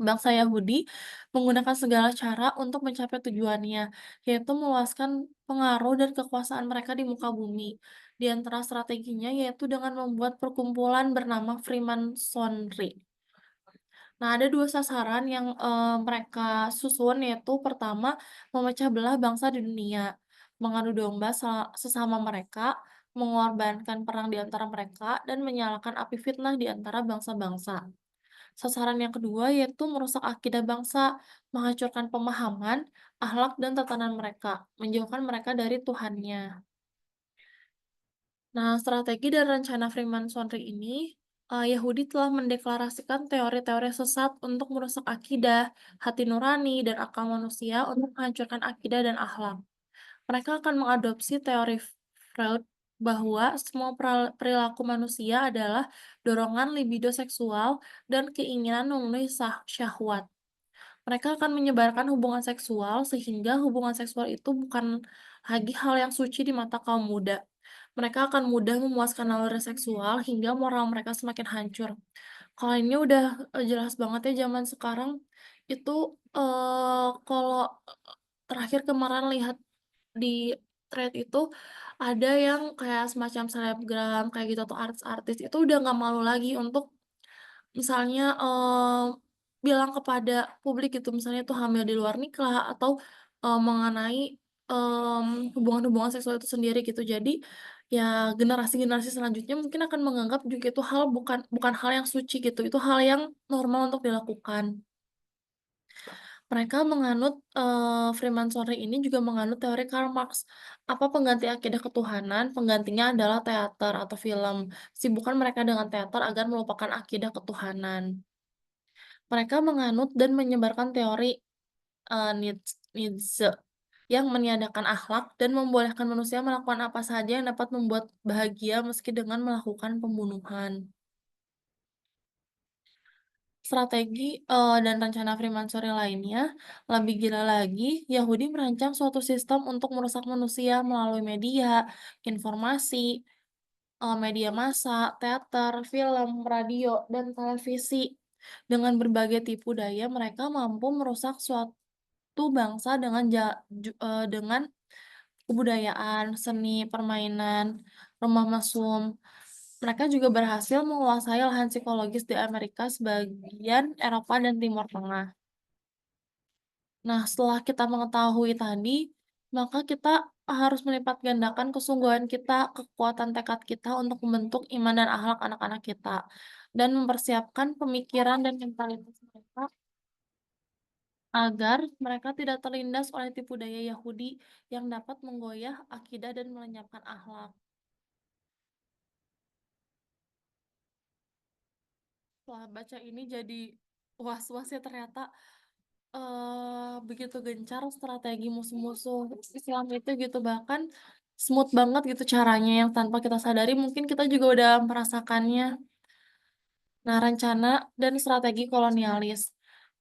Bangsa Yahudi menggunakan segala cara untuk mencapai tujuannya, yaitu meluaskan pengaruh dan kekuasaan mereka di muka bumi. Di antara strateginya yaitu dengan membuat perkumpulan bernama Freemasonry. Nah, ada 2 sasaran yang, mereka susun, yaitu pertama, memecah belah bangsa di dunia, mengadu domba sesama mereka, mengorbankan perang di antara mereka, dan menyalakan api fitnah di antara bangsa-bangsa. Sasaran yang kedua yaitu merusak akidah bangsa, menghancurkan pemahaman, akhlak, dan tatanan mereka, menjauhkan mereka dari Tuhannya. Nah, strategi dan rencana Freemasonry ini, Yahudi telah mendeklarasikan teori-teori sesat untuk merusak akidah, hati nurani, dan akal manusia untuk menghancurkan akidah dan akhlak. Mereka akan mengadopsi teori Freud bahwa semua perilaku manusia adalah dorongan libido seksual dan keinginan memenuhi syahwat. Mereka akan menyebarkan hubungan seksual sehingga hubungan seksual itu bukan lagi hal yang suci di mata kaum muda. Mereka akan mudah memuaskan naluri seksual hingga moral mereka semakin hancur. Kalau ini udah, jelas banget ya zaman sekarang. Itu, kalau, terakhir kemarin lihat di thread itu, ada yang kayak semacam selebgram kayak gitu atau artis-artis itu udah nggak malu lagi untuk misalnya, bilang kepada publik gitu, misalnya itu hamil di luar nikah atau, mengenai, hubungan-hubungan seksual itu sendiri gitu. Jadi, ya generasi-generasi selanjutnya mungkin akan menganggap juga itu hal bukan bukan hal yang suci gitu, itu hal yang normal untuk dilakukan. Mereka menganut, Freemasonry ini juga menganut teori Karl Marx. Apa pengganti akidah ketuhanan? Penggantinya adalah teater atau film. Sibukkan mereka dengan teater agar melupakan akidah ketuhanan. Mereka menganut dan menyebarkan teori, Nietzsche yang meniadakan akhlak dan membolehkan manusia melakukan apa saja yang dapat membuat bahagia meski dengan melakukan pembunuhan. Strategi, dan rencana Freemasonry lainnya, lebih gila lagi, Yahudi merancang suatu sistem untuk merusak manusia melalui media, informasi, media massa, teater, film, radio, dan televisi. Dengan berbagai tipu daya, mereka mampu merusak suatu bangsa dengan kebudayaan, seni, permainan, rumah mesum. Mereka juga berhasil menguasai lahan psikologis di Amerika, sebagian Eropa, dan Timur Tengah. Nah, setelah kita mengetahui tadi, maka kita harus melipat gandakan kesungguhan kita, kekuatan tekad kita untuk membentuk iman dan akhlak anak-anak kita, dan mempersiapkan pemikiran dan mentalitas mereka agar mereka tidak terlindas oleh tipu daya Yahudi yang dapat menggoyah akidah dan melenyapkan akhlak. Setelah baca ini jadi was-was ya ternyata, begitu gencar strategi musuh-musuh Islam itu gitu, bahkan smooth banget gitu caranya yang tanpa kita sadari mungkin kita juga udah merasakannya. Nah, rencana dan strategi kolonialis.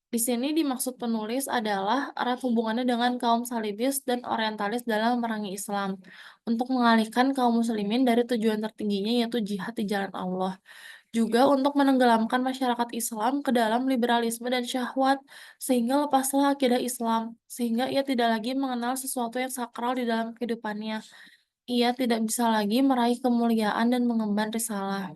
Di sini dimaksud penulis adalah erat hubungannya dengan kaum Salibis dan Orientalis dalam memerangi Islam, untuk mengalihkan kaum muslimin dari tujuan tertingginya yaitu jihad di jalan Allah. Juga untuk menenggelamkan masyarakat Islam ke dalam liberalisme dan syahwat, sehingga lepaslah akidah Islam, sehingga ia tidak lagi mengenal sesuatu yang sakral di dalam kehidupannya. Ia tidak bisa lagi meraih kemuliaan dan mengemban risalah.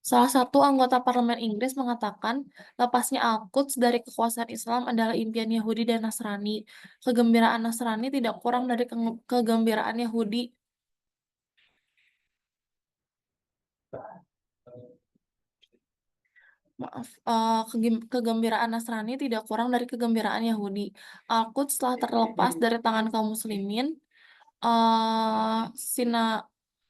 Salah satu anggota parlemen Inggris mengatakan, lepasnya Al-Quds dari kekuasaan Islam adalah impian Yahudi dan Nasrani. Kegembiraan Nasrani tidak kurang dari kegembiraan Yahudi. Maaf, kegembiraan Nasrani tidak kurang dari kegembiraan Yahudi. Al-Quds telah terlepas dari tangan kaum muslimin. Sina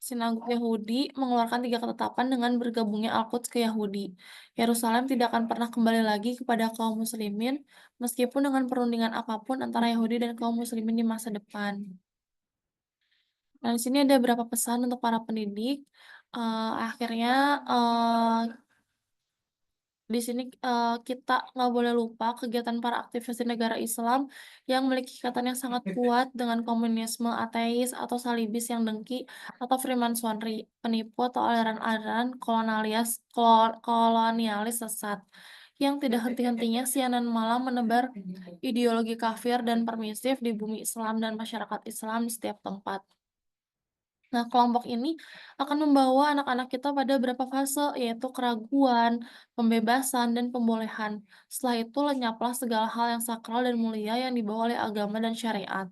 Sinagog Yahudi mengeluarkan 3 ketetapan dengan bergabungnya Al-Quds ke Yahudi. Yerusalem tidak akan pernah kembali lagi kepada kaum muslimin, meskipun dengan perundingan apapun antara Yahudi dan kaum muslimin di masa depan. Nah, di sini ada beberapa pesan untuk para pendidik. Akhirnya, di sini, kita nggak boleh lupa kegiatan para aktivis di negara Islam yang memiliki ikatan yang sangat kuat dengan komunisme, ateis, atau salibis yang dengki, atau Freemasonry, penipu atau aliran-aliran kolonialis sesat, yang tidak henti-hentinya siang dan malam menebar ideologi kafir dan permisif di bumi Islam dan masyarakat Islam di setiap tempat. Nah, kelompok ini akan membawa anak-anak kita pada beberapa fase, yaitu keraguan, pembebasan, dan pembolehan. Setelah itu lenyaplah segala hal yang sakral dan mulia yang dibawa oleh agama dan syariat.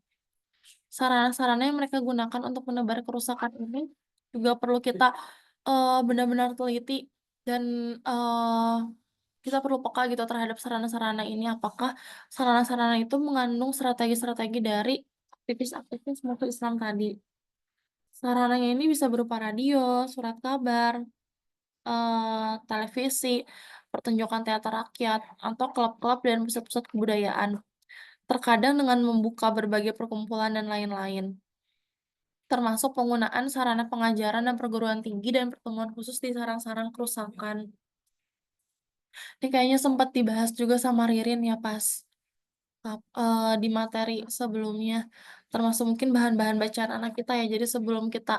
Sarana-sarana yang mereka gunakan untuk menebar kerusakan ini juga perlu kita benar-benar teliti dan kita perlu peka gitu terhadap sarana-sarana ini. Apakah sarana-sarana itu mengandung strategi-strategi dari aktivis-aktivis musuh Islam tadi? Sarananya ini bisa berupa radio, surat kabar, televisi, pertunjukan teater rakyat, atau klub-klub dan pusat-pusat kebudayaan. Terkadang dengan membuka berbagai perkumpulan dan lain-lain. Termasuk penggunaan sarana pengajaran dan perguruan tinggi dan pertemuan khusus di sarang-sarang kerusakan. Ini kayaknya sempat dibahas juga sama Ririn ya pas di materi sebelumnya. Termasuk mungkin bahan-bahan bacaan anak kita ya. Jadi sebelum kita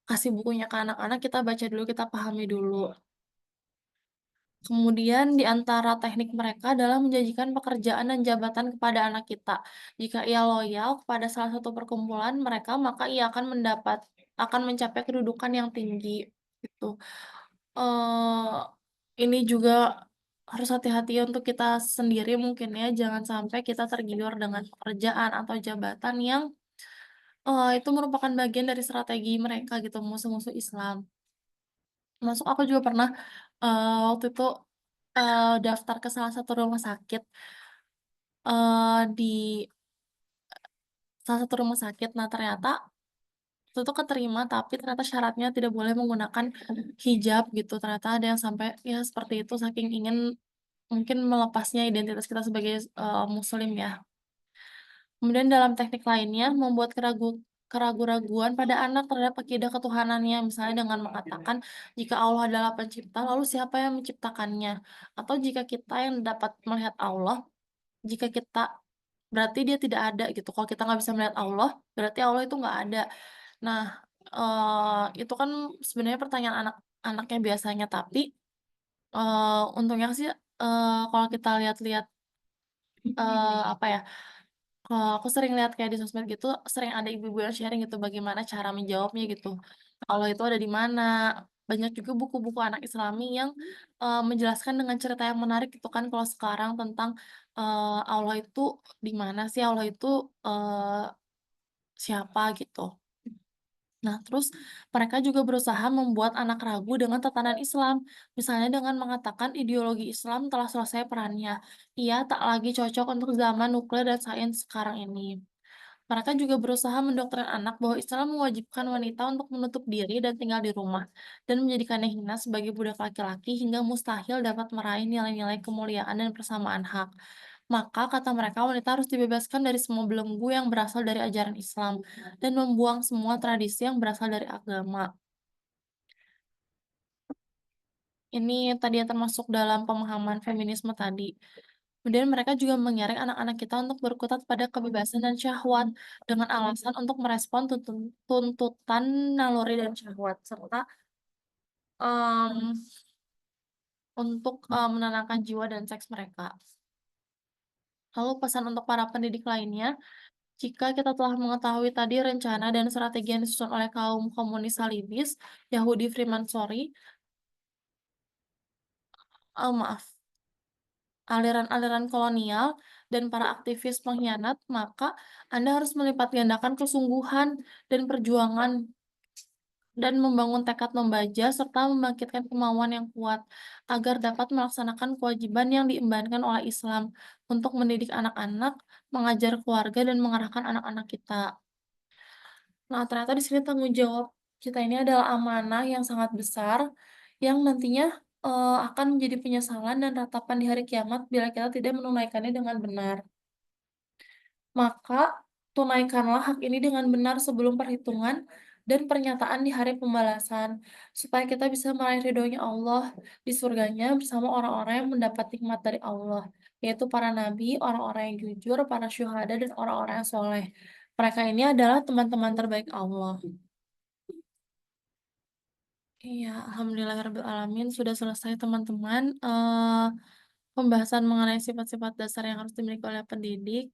kasih bukunya ke anak-anak, kita baca dulu, kita pahami dulu. Kemudian di antara teknik mereka adalah menjanjikan pekerjaan dan jabatan kepada anak kita. Jika ia loyal kepada salah satu perkumpulan mereka, maka ia akan mencapai kedudukan yang tinggi, gitu. Eee, ini juga harus hati-hati untuk kita sendiri mungkin ya, jangan sampai kita tergiur dengan pekerjaan atau jabatan yang, itu merupakan bagian dari strategi mereka gitu, musuh-musuh Islam. Termasuk aku juga pernah, waktu itu, daftar ke salah satu rumah sakit, di salah satu rumah sakit. Nah, ternyata waktu itu keterima, tapi ternyata syaratnya tidak boleh menggunakan hijab gitu. Ternyata ada yang sampai ya seperti itu, saking ingin mungkin melepasnya identitas kita sebagai, muslim ya. Kemudian dalam teknik lainnya, membuat keraguan pada anak terhadap akidah ketuhanannya, misalnya dengan mengatakan, "Jika Allah adalah pencipta, lalu siapa yang menciptakannya?" Atau jika kita yang dapat melihat Allah, jika kita berarti dia tidak ada gitu. Kalau kita nggak bisa melihat Allah, berarti Allah itu nggak ada. Nah, itu kan sebenarnya pertanyaan anak-anaknya biasanya, tapi, untungnya sih, kalau kita lihat-lihat, apa ya, aku sering lihat kayak di sosmed gitu, sering ada ibu-ibu yang sharing gitu bagaimana cara menjawabnya gitu. Allah itu ada di mana. Banyak juga buku-buku anak Islami yang, menjelaskan dengan cerita yang menarik gitu kan kalau sekarang tentang, Allah itu di mana sih, Allah itu, siapa gitu. Nah, terus mereka juga berusaha membuat anak ragu dengan tatanan Islam, misalnya dengan mengatakan ideologi Islam telah selesai perannya. Ia tak lagi cocok untuk zaman nuklir dan sains sekarang ini. Mereka juga berusaha mendoktrin anak bahwa Islam mewajibkan wanita untuk menutup diri dan tinggal di rumah, dan menjadikannya hina sebagai budak laki-laki hingga mustahil dapat meraih nilai-nilai kemuliaan dan persamaan hak. Maka, kata mereka, wanita harus dibebaskan dari semua belenggu yang berasal dari ajaran Islam, dan membuang semua tradisi yang berasal dari agama. Ini tadi yang termasuk dalam pemahaman feminisme tadi. Kemudian mereka juga menyaring anak-anak kita untuk berkutat pada kebebasan dan syahwat dengan alasan untuk merespon tuntutan naluri dan syahwat serta em, untuk menenangkan jiwa dan seks mereka. Lalu pesan untuk para pendidik lainnya, jika kita telah mengetahui tadi rencana dan strategi yang disusun oleh kaum komunis salibis, Yahudi Freemasonry, maaf, aliran-aliran kolonial, dan para aktivis pengkhianat, maka Anda harus melipat gandakan kesungguhan dan perjuangan dan membangun tekad membaja serta membangkitkan kemauan yang kuat agar dapat melaksanakan kewajiban yang diembankan oleh Islam untuk mendidik anak-anak, mengajar keluarga, dan mengarahkan anak-anak kita. Nah, ternyata di sini tanggung jawab Kita ini adalah amanah yang sangat besar, yang nantinya, akan menjadi penyesalan dan ratapan di hari kiamat bila kita tidak menunaikannya dengan benar. Maka, tunaikanlah hak ini dengan benar sebelum perhitungan dan pernyataan di hari pembalasan, supaya kita bisa meraih ridhonya Allah di surganya bersama orang-orang yang mendapat nikmat dari Allah, yaitu para nabi, orang-orang yang jujur, para syuhada, dan orang-orang yang soleh. Mereka ini adalah teman-teman terbaik Allah. Iya, alhamdulillahirobbilalamin, sudah selesai teman-teman, pembahasan mengenai sifat-sifat dasar yang harus dimiliki oleh pendidik.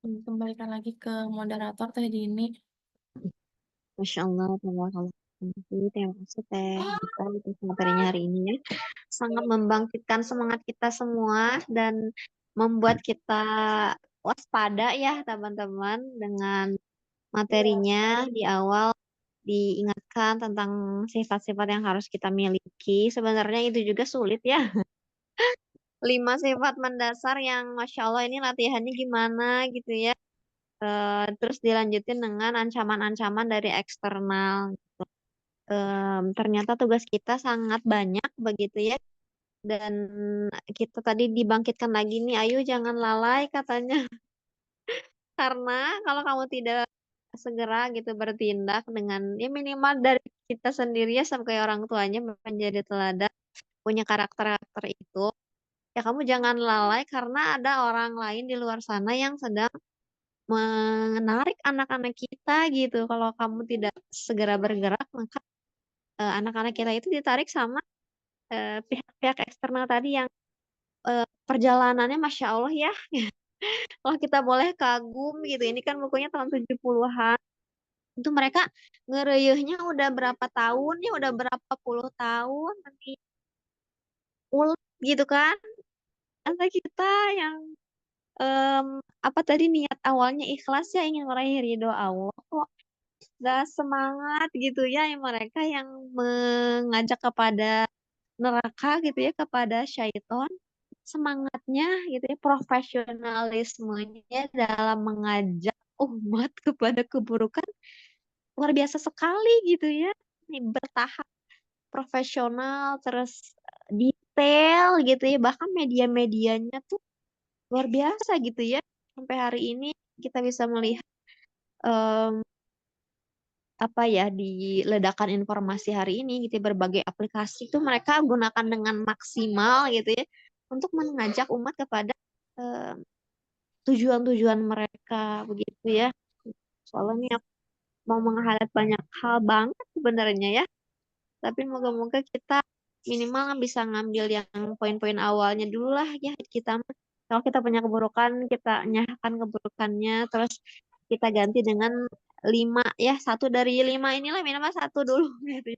Kembalikan lagi ke moderator Teh Dini. Masya Allah, tabarakallah. Terima kasih Teh Gita atas materinya hari ini ya. Sangat membangkitkan semangat kita semua dan membuat kita waspada ya teman-teman dengan materinya di awal diingatkan tentang sifat-sifat yang harus kita miliki. Sebenarnya itu juga sulit ya. 5 sifat mendasar yang Masya Allah ini latihannya gimana gitu ya. Terus dilanjutin dengan ancaman-ancaman dari eksternal. Ternyata tugas kita sangat banyak begitu ya. Dan kita tadi dibangkitkan lagi nih, ayo jangan lalai katanya. Karena kalau kamu tidak segera gitu bertindak dengan ya minimal dari kita sendiri ya sampai orang tuanya menjadi teladan punya karakter-karakter itu, ya kamu jangan lalai karena ada orang lain di luar sana yang sedang menarik anak-anak kita gitu. Kalau kamu tidak segera bergerak, maka anak-anak kita itu ditarik sama pihak-pihak eksternal tadi yang perjalanannya Masya Allah ya. Kalau kita boleh kagum gitu, ini kan bukunya tahun 70-an. Itu mereka ngereyehnya udah berapa tahun ya, udah berapa puluh tahun nanti ulet gitu kan. Antara kita yang em, apa tadi niat awalnya ikhlas ya ingin meraih ridho Allah kok gak semangat gitu ya yang mereka yang mengajak kepada neraka gitu ya kepada syaiton semangatnya gitu ya profesionalismenya dalam mengajak umat kepada keburukan luar biasa sekali gitu ya. Ini bertahap profesional terus detail gitu ya bahkan media-medianya tuh luar biasa gitu ya sampai hari ini kita bisa melihat em, apa ya di ledakan informasi hari ini gitu ya, berbagai aplikasi itu mereka gunakan dengan maksimal gitu ya untuk mengajak umat kepada em, tujuan-tujuan mereka begitu ya. Soalnya ini aku mau meng-highlight banyak hal banget sebenarnya ya. Tapi moga-moga kita minimal bisa ngambil yang poin-poin awalnya dulu lah ya kita mah. Kalau kita punya keburukan, kita nyahkan keburukannya, terus kita ganti dengan 5 ya, 1 dari 5 inilah minimal 1 dulu gitu.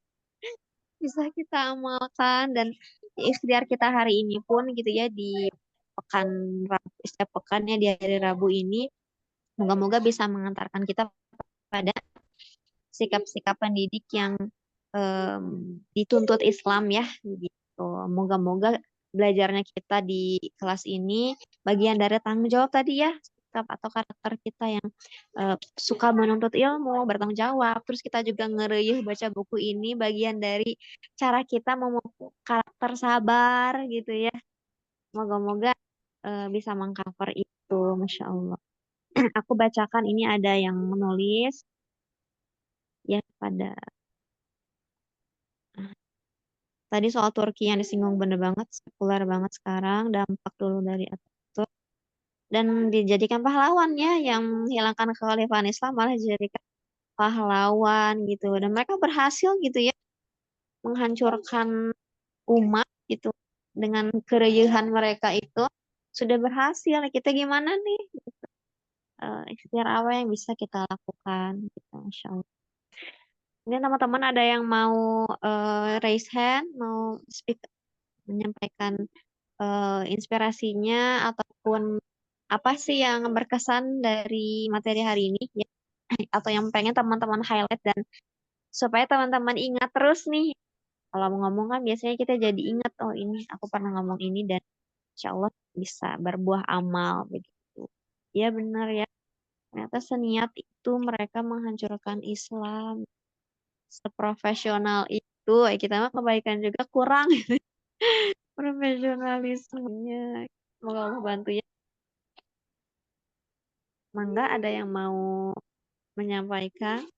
Bisa kita amalkan dan ikhtiar kita hari ini pun gitu ya di pekan Rabu, setiap pekannya di hari Rabu ini, moga-moga bisa mengantarkan kita pada sikap-sikap pendidik yang em, dituntut Islam ya gitu. Moga-moga belajarnya kita di kelas ini bagian dari tanggung jawab tadi ya sikap atau karakter kita yang suka menuntut ilmu, bertanggung jawab. Terus kita juga ngereyeh baca buku ini bagian dari cara kita memupuk karakter sabar gitu ya. Moga-moga bisa mengcover itu, Masya Allah. Aku bacakan ini ada yang menulis ya pada tadi soal Turki yang disinggung bener banget, sekuler banget sekarang, dampak dulu dari Atatürk. Dan dijadikan pahlawan ya, yang menghilangkan kekhalifahan Islam malah dijadikan pahlawan gitu. Dan mereka berhasil gitu ya, menghancurkan umat gitu. Dengan kereyehan mereka itu, sudah berhasil. Kita gimana nih? Ikhtiar apa yang bisa kita lakukan? Gitu, Masya Allah. Ini teman-teman ada yang mau raise hand, mau speak, menyampaikan inspirasinya ataupun apa sih yang berkesan dari materi hari ini ya atau yang pengen teman-teman highlight dan supaya teman-teman ingat terus nih Kalau mau ngomong kan biasanya kita jadi ingat, oh ini aku pernah ngomong ini dan insya Allah bisa berbuah amal begitu. Ya benar ya, ternyata seniat itu mereka menghancurkan Islam, seprofesional itu. Kita mah kebaikan juga kurang profesionalismenya. Semoga Allah bantu ya. Mangga ada yang mau menyampaikan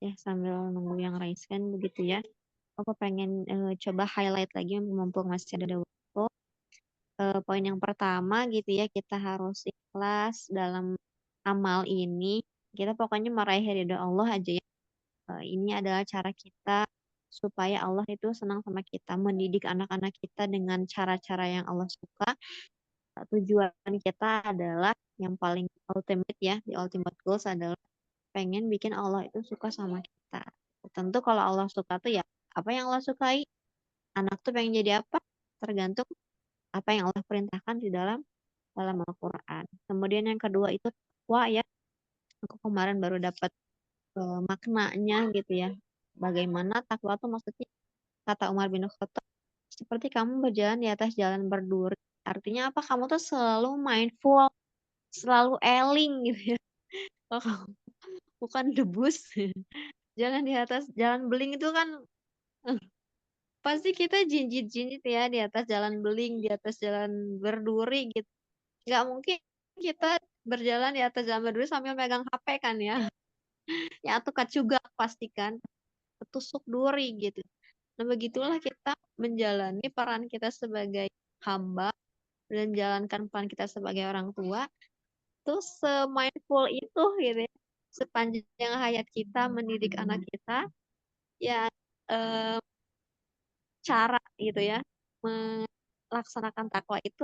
ya sambil nunggu yang raise kan begitu ya. Aku pengen coba highlight lagi mumpung masih ada waktu. Poin yang pertama gitu ya, kita harus ikhlas dalam amal ini. Kita pokoknya meraih ridho Allah aja ya. Ini adalah cara kita supaya Allah itu senang sama kita, mendidik anak-anak kita dengan cara-cara yang Allah suka. Tujuan kita adalah yang paling ultimate ya, the ultimate goals adalah pengen bikin Allah itu suka sama kita. Tentu kalau Allah suka tuh ya apa yang Allah sukai. Anak tuh pengen jadi apa? Tergantung apa yang Allah perintahkan di dalam Al-Quran. Kemudian yang kedua itu takwa ya. Aku kemarin baru dapat maknanya gitu ya. Bagaimana takwa tuh maksudnya kata Umar bin Khattab seperti kamu berjalan di atas jalan berduri. Artinya apa? Kamu tuh selalu mindful, selalu eling gitu ya. Kalau kamu bukan debus, jalan di atas jalan beling itu kan pasti kita jinjit-jinjit ya di atas jalan beling, di atas jalan berduri gitu. Nggak mungkin kita berjalan di atas jalan berduri sambil megang HP kan ya. Ya atau kacugak pastikan ketusuk duri gitu. Nah begitulah kita menjalani peran kita sebagai hamba dan jalankan peran kita sebagai orang tua tuh se-mindful itu gitu ya. Sepanjang hayat kita mendidik anak kita ya eh, cara gitu ya melaksanakan takwa itu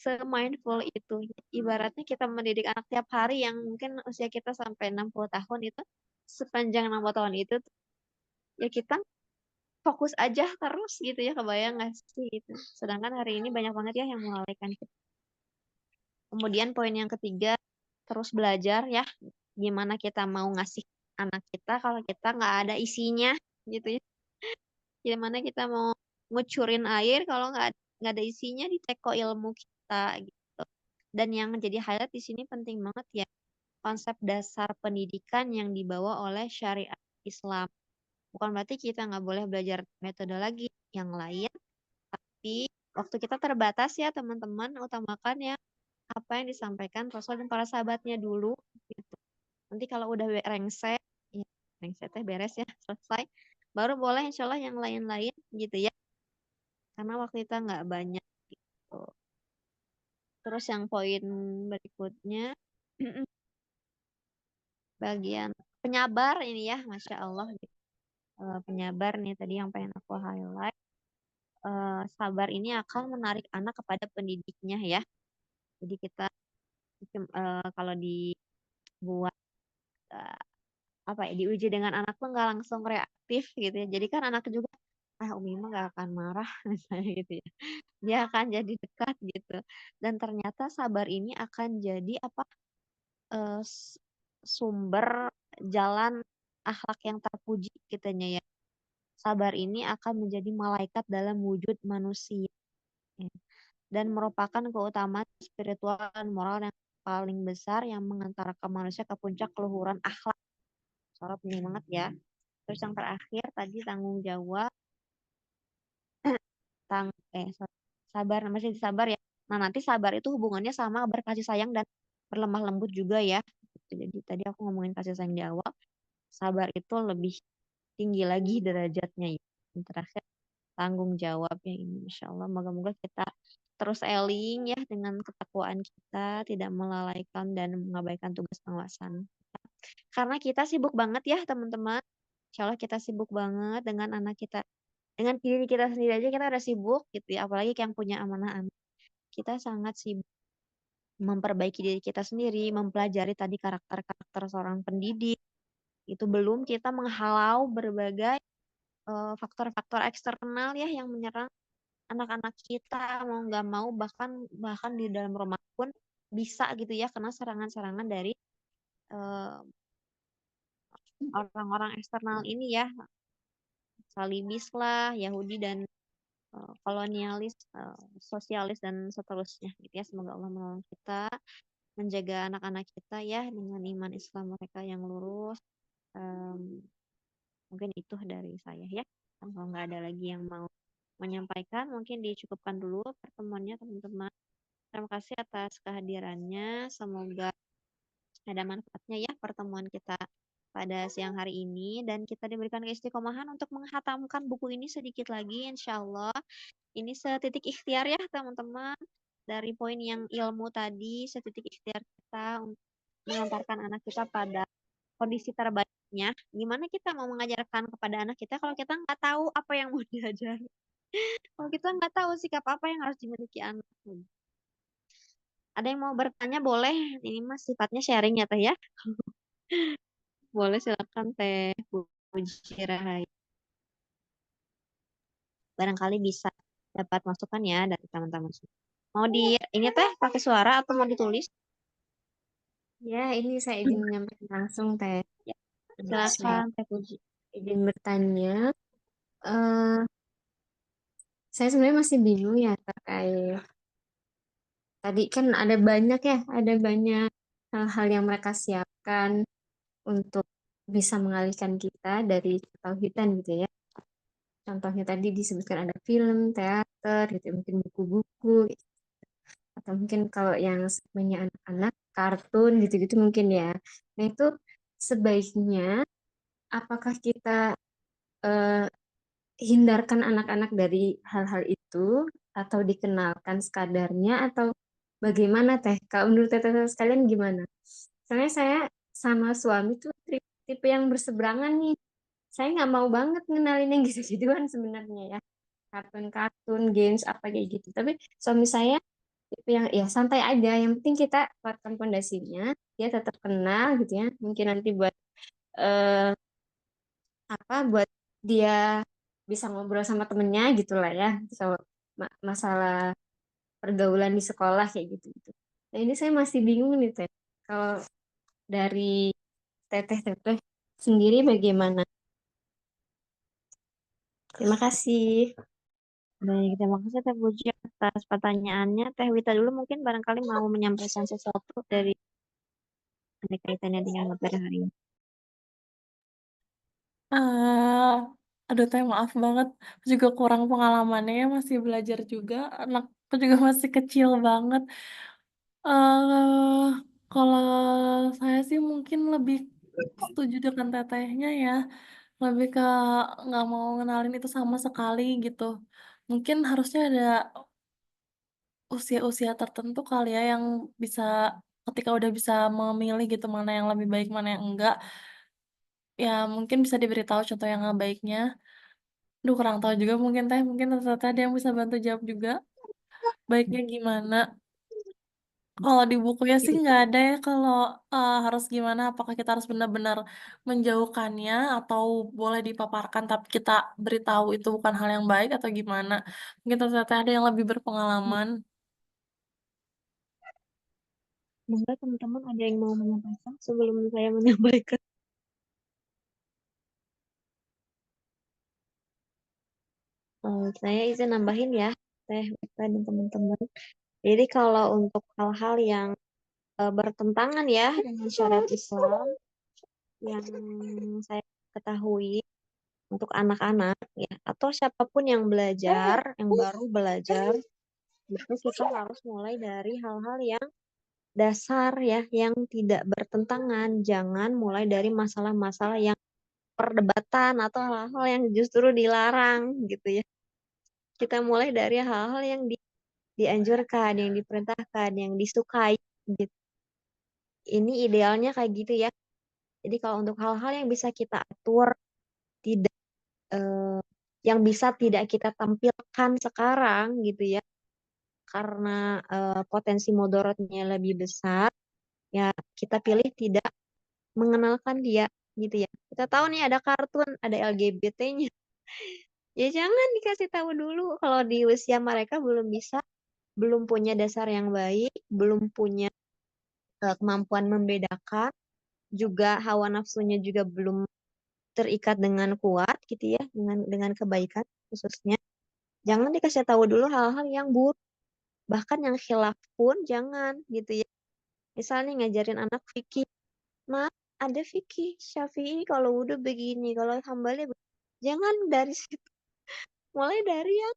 se-mindful itu. Ibaratnya kita mendidik anak tiap hari yang mungkin usia kita sampai 60 tahun itu, sepanjang 60 tahun itu, ya kita fokus aja terus gitu ya, kebayang nggak sih gitu. Sedangkan hari ini banyak banget ya yang melalaikan kita. Kemudian poin yang ketiga, terus belajar ya, gimana kita mau ngasih anak kita kalau kita nggak ada isinya gitu ya. Gimana kita mau ngucurin air kalau nggak ada isinya di teko ilmu kita gitu. Dan yang menjadi highlight di sini penting banget ya, konsep dasar pendidikan yang dibawa oleh syariat Islam. Bukan berarti kita nggak boleh belajar metode lagi yang lain, tapi waktu kita terbatas ya teman-teman, utamakan ya apa yang disampaikan Rasul dan para sahabatnya dulu. Gitu. Nanti kalau udah rengset, ya rengsetnya beres ya, selesai. Baru boleh insya Allah yang lain-lain gitu ya. Karena waktu kita nggak banyak gitu. Terus yang poin berikutnya, bagian penyabar ini ya, Masya Allah. Gitu. Penyabar nih tadi yang pengen aku highlight. Sabar ini akan menarik anak kepada pendidiknya ya. Jadi kita kalau dibuat apa ya diuji dengan anak tuh nggak langsung reaktif gitu ya. Jadi kan anak juga Umi mah gak akan marah misalnya gitu ya. Dia akan jadi dekat gitu. Dan ternyata sabar ini akan jadi apa eh, s- sumber jalan akhlak yang terpuji kitanya ya. Sabar ini akan menjadi malaikat dalam wujud manusia ya. Dan merupakan keutamaan spiritual dan moral yang paling besar yang mengantarkan manusia ke puncak keluhuran akhlak. Soalnya penting banget ya. Terus yang terakhir tadi tanggung jawab, tang sabar, masih sabar ya. Nah nanti sabar itu hubungannya sama berkasih sayang dan berlemah lembut juga ya. Jadi tadi aku ngomongin kasih sayang di awal, sabar itu lebih tinggi lagi derajatnya ya. Yang terakhir tanggung jawabnya ini, Insya Allah. Moga-moga kita terus eling ya dengan ketakwaan kita, tidak melalaikan dan mengabaikan tugas pengawasan. Karena kita sibuk banget ya teman-teman. Insya Allah kita sibuk banget dengan anak kita. Dengan diri kita sendiri aja kita udah sibuk gitu ya. Apalagi yang punya amanah anak. Kita sangat sibuk memperbaiki diri kita sendiri, mempelajari tadi karakter-karakter seorang pendidik. Itu belum kita menghalau berbagai faktor-faktor eksternal ya yang menyerang anak-anak kita mau nggak mau bahkan bahkan di dalam rumah pun bisa gitu ya kena serangan-serangan dari eh, orang-orang eksternal ini ya, salibis lah, Yahudi dan kolonialis, sosialis dan seterusnya gitu ya. Semoga Allah menolong kita, menjaga anak-anak kita ya dengan iman Islam mereka yang lurus. Mungkin itu dari saya ya. Kalau nggak ada lagi yang mau menyampaikan, mungkin dicukupkan dulu pertemuannya teman-teman. Terima kasih atas kehadirannya. Semoga ada manfaatnya ya pertemuan kita pada siang hari ini. Dan kita diberikan keistiqomahan untuk menghatamkan buku ini sedikit lagi insya Allah. Ini setitik ikhtiar ya teman-teman. Dari poin yang ilmu tadi, setitik ikhtiar kita untuk mengantarkan anak kita pada kondisi terbaiknya. Gimana kita mau mengajarkan kepada anak kita kalau kita nggak tahu apa yang mau diajar. Kalau kita nggak tahu sikap apa yang harus dimiliki anak. Ada yang mau bertanya boleh. Ini mas sifatnya sharing ya teh ya. Boleh silakan teh Puji Rahayu. Barangkali bisa dapat masukan ya dari teman-teman. Mau di ini teh pakai suara atau mau ditulis? Ya, ini saya izin menyampaikan langsung, Teh. Ya, Saya silakan teh Puji. izin bertanya. eh saya sebenarnya masih bingung ya terkait tadi kan ada banyak hal-hal yang mereka siapkan untuk bisa mengalihkan kita dari ketauhidan gitu ya. Contohnya tadi disebutkan ada film, teater, gitu, mungkin buku-buku, gitu. Atau mungkin kalau yang segmennya anak-anak, kartun gitu-gitu mungkin ya. Nah itu sebaiknya apakah kita eh, hindarkan anak-anak dari hal-hal itu atau dikenalkan sekadarnya atau bagaimana teh? Kalau menurut teteh sekalian gimana? Soalnya saya sama suami tuh tipe yang berseberangan nih. Saya nggak mau banget ngenalin yang gitu-gituan sebenarnya ya. Kartun-kartun, games apa kayak gitu. Tapi suami saya tipe yang ya santai aja. Yang penting kita kuatkan pondasinya, dia tetap kenal gitu ya. Mungkin nanti buat eh, buat dia bisa ngobrol sama temennya gitulah ya. So, masalah pergaulan di sekolah kayak gitu gitu. Nah ini saya masih bingung nih Teh. Kalau dari teteh sendiri bagaimana? Terima kasih. Baik, terima kasih Teh Puji atas pertanyaannya. Teh Wita dulu mungkin barangkali mau menyampaikan sesuatu dari kaitannya dengan materi hari ini. Eh, aduh teh maaf banget, juga kurang pengalamannya ya, masih belajar juga, anakku juga masih kecil banget. eh Kalau saya sih mungkin lebih setuju dengan tetehnya ya, lebih ke nggak mau ngenalin itu sama sekali gitu. Mungkin harusnya ada usia-usia tertentu kali ya yang bisa ketika udah bisa memilih gitu mana yang lebih baik, mana yang enggak, ya mungkin bisa diberitahu contoh yang nggak baiknya. Duh kurang tahu juga mungkin Teh, mungkin ternyata ada yang bisa bantu jawab juga, baiknya gimana. Kalau di bukunya sih nggak ada ya kalau harus gimana, apakah kita harus benar-benar menjauhkannya atau boleh dipaparkan tapi kita beritahu itu bukan hal yang baik atau gimana. Mungkin ternyata ada yang lebih berpengalaman. Monggo teman-teman ada yang mau menyampaikan sebelum saya menyampaikan. Saya izin nambahin ya, Teh Wita dan teman-teman. Jadi kalau untuk hal-hal yang bertentangan ya dengan syariat Islam yang saya ketahui untuk anak-anak ya atau siapapun yang belajar, yang baru belajar, itu kita harus mulai dari hal-hal yang dasar ya, yang tidak bertentangan. Jangan mulai dari masalah-masalah yang perdebatan atau hal-hal yang justru dilarang gitu ya. Kita mulai dari hal-hal yang dianjurkan, yang diperintahkan, yang disukai gitu. Ini idealnya kayak gitu ya. Jadi kalau untuk hal-hal yang bisa kita atur, tidak yang bisa tidak kita tampilkan sekarang gitu ya, karena potensi mudorotnya lebih besar, ya kita pilih tidak mengenalkan dia gitu ya. Kita tahu nih ada kartun, ada LGBT-nya. Ya jangan dikasih tahu dulu kalau di usia mereka belum punya dasar yang baik, belum punya kemampuan membedakan, juga hawa nafsunya juga belum terikat dengan kuat gitu ya, dengan kebaikan khususnya. Jangan dikasih tahu dulu hal-hal yang buruk, bahkan yang khilaf pun jangan gitu ya. Misalnya ngajarin anak fikih, ada fikih Syafi'i kalau wudhu begini, kalau Hambali jangan dari situ. Mulai dari yang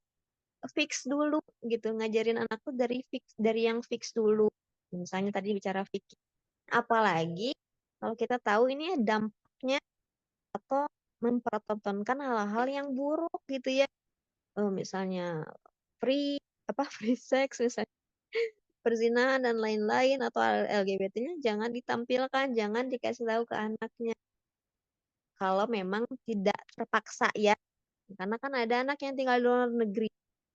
fix dulu gitu, ngajarin anak tuh dari yang fix dulu. Misalnya tadi bicara fikih. Apalagi kalau kita tahu ini dampaknya atau mempertontonkan hal-hal yang buruk gitu ya. Misalnya free free sex misalnya, perzinahan dan lain-lain atau LGBT-nya jangan ditampilkan, jangan dikasih tahu ke anaknya. Kalau memang tidak terpaksa ya. Karena kan ada anak yang tinggal di luar negeri.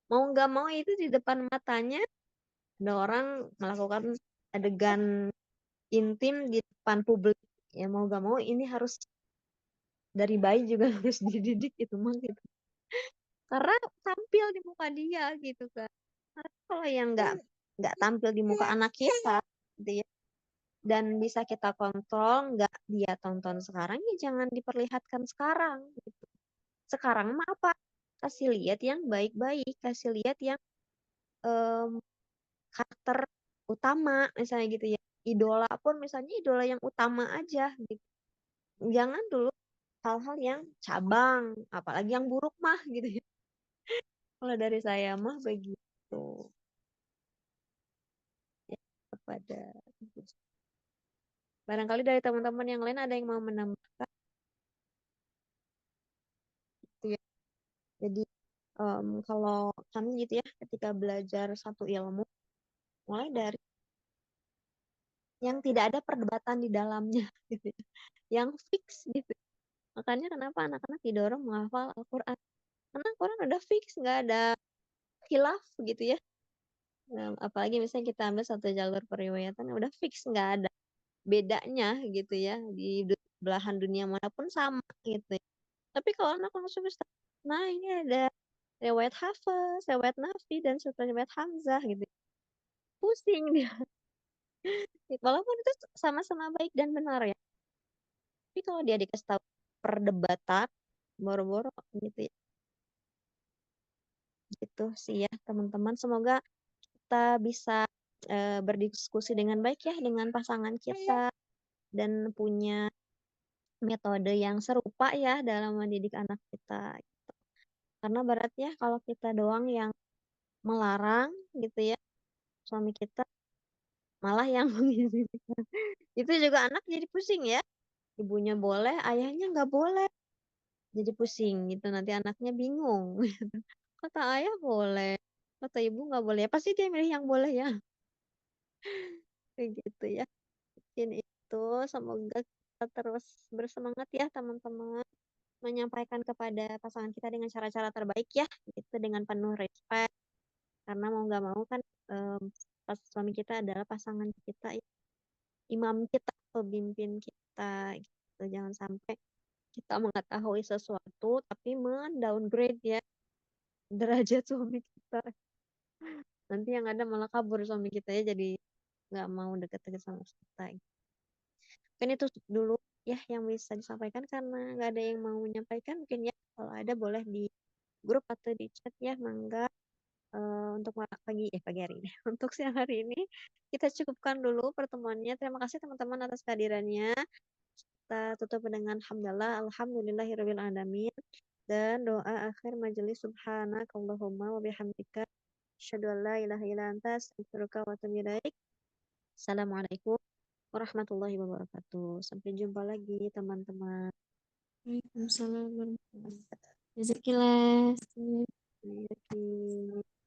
Mau nggak mau itu di depan matanya ada orang melakukan adegan intim di depan publik. Ya mau nggak mau ini harus dari bayi juga harus dididik itu mah gitu. Karena tampil di muka dia gitu kan. Karena kalau yang nggak tampil di muka anak kita gitu ya, dan bisa kita kontrol nggak dia tonton sekarang ya jangan diperlihatkan sekarang gitu. Sekarang mah apa? Kasih lihat yang baik-baik, kasih lihat yang karakter utama misalnya gitu ya. Idola pun misalnya idola yang utama aja gitu. Jangan dulu hal-hal yang cabang, apalagi yang buruk mah gitu ya. Kalau dari saya mah begitu. Ya, kepada barangkali dari teman-teman yang lain ada yang mau menambahkan gitu ya. Jadi kalau kami gitu ya ketika belajar satu ilmu mulai dari yang tidak ada perdebatan di dalamnya gitu ya. Yang fix gitu. Makanya kenapa anak-anak didorong menghafal Al-Quran. Karena Al-Quran udah fix, nggak ada khilaf gitu ya. Apalagi misalnya kita ambil satu jalur periwayatan udah fix, nggak ada bedanya gitu ya. Di belahan dunia manapun sama gitu ya. Tapi kalau anak langsung bisa, nah ini ada riwayat Hafiz, riwayat Nafi, dan riwayat Hamzah gitu. Pusing dia. Walaupun itu sama-sama baik dan benar ya. Tapi kalau dia dikasih tahu perdebatan, boro-boro gitu ya. Gitu sih ya teman-teman. Semoga kita bisa berdiskusi dengan baik ya dengan pasangan kita dan punya metode yang serupa ya dalam mendidik anak kita. Gitu. Karena beratnya kalau kita doang yang melarang gitu ya, suami kita malah yang mengizinkan. Itu juga anak jadi pusing ya. Ibunya boleh, ayahnya nggak boleh. Jadi pusing gitu, nanti anaknya bingung. Kata ayah boleh, kata ibu nggak boleh. Ya, pasti dia milih yang boleh ya. Kayak gitu ya. Mungkin itu semoga kita terus bersemangat ya teman-teman. Menyampaikan kepada pasangan kita dengan cara-cara terbaik ya. Gitu dengan penuh respect. Karena mau nggak mau kan pas suami kita adalah pasangan kita ya. Imam kita, pemimpin kita gitu. Jangan sampai kita mengetahui sesuatu tapi mendowngrade ya derajat suami kita. Nanti yang ada malah kabur suami kita ya jadi nggak mau deket-deket sama kita. Mungkin itu dulu ya yang bisa disampaikan karena nggak ada yang mau menyampaikan mungkin ya kalau ada boleh di grup atau di chat ya mangga. Untuk pagi hari ini untuk siang hari ini kita cukupkan dulu pertemuannya. Terima kasih teman-teman atas kehadirannya. Kita tutup dengan hamdalah alhamdulillahirabbil alamin dan doa akhir majelis subhanakallahumma wa bihamdika asyhadu an la ilaha illa anta astaghfiruka wa atubu ilaik. Assalamualaikum warahmatullahi wabarakatuh. Sampai jumpa lagi teman-teman. Waalaikumsalam warahmatullahi wabarakatuh. Jazakillah. Terima kasih.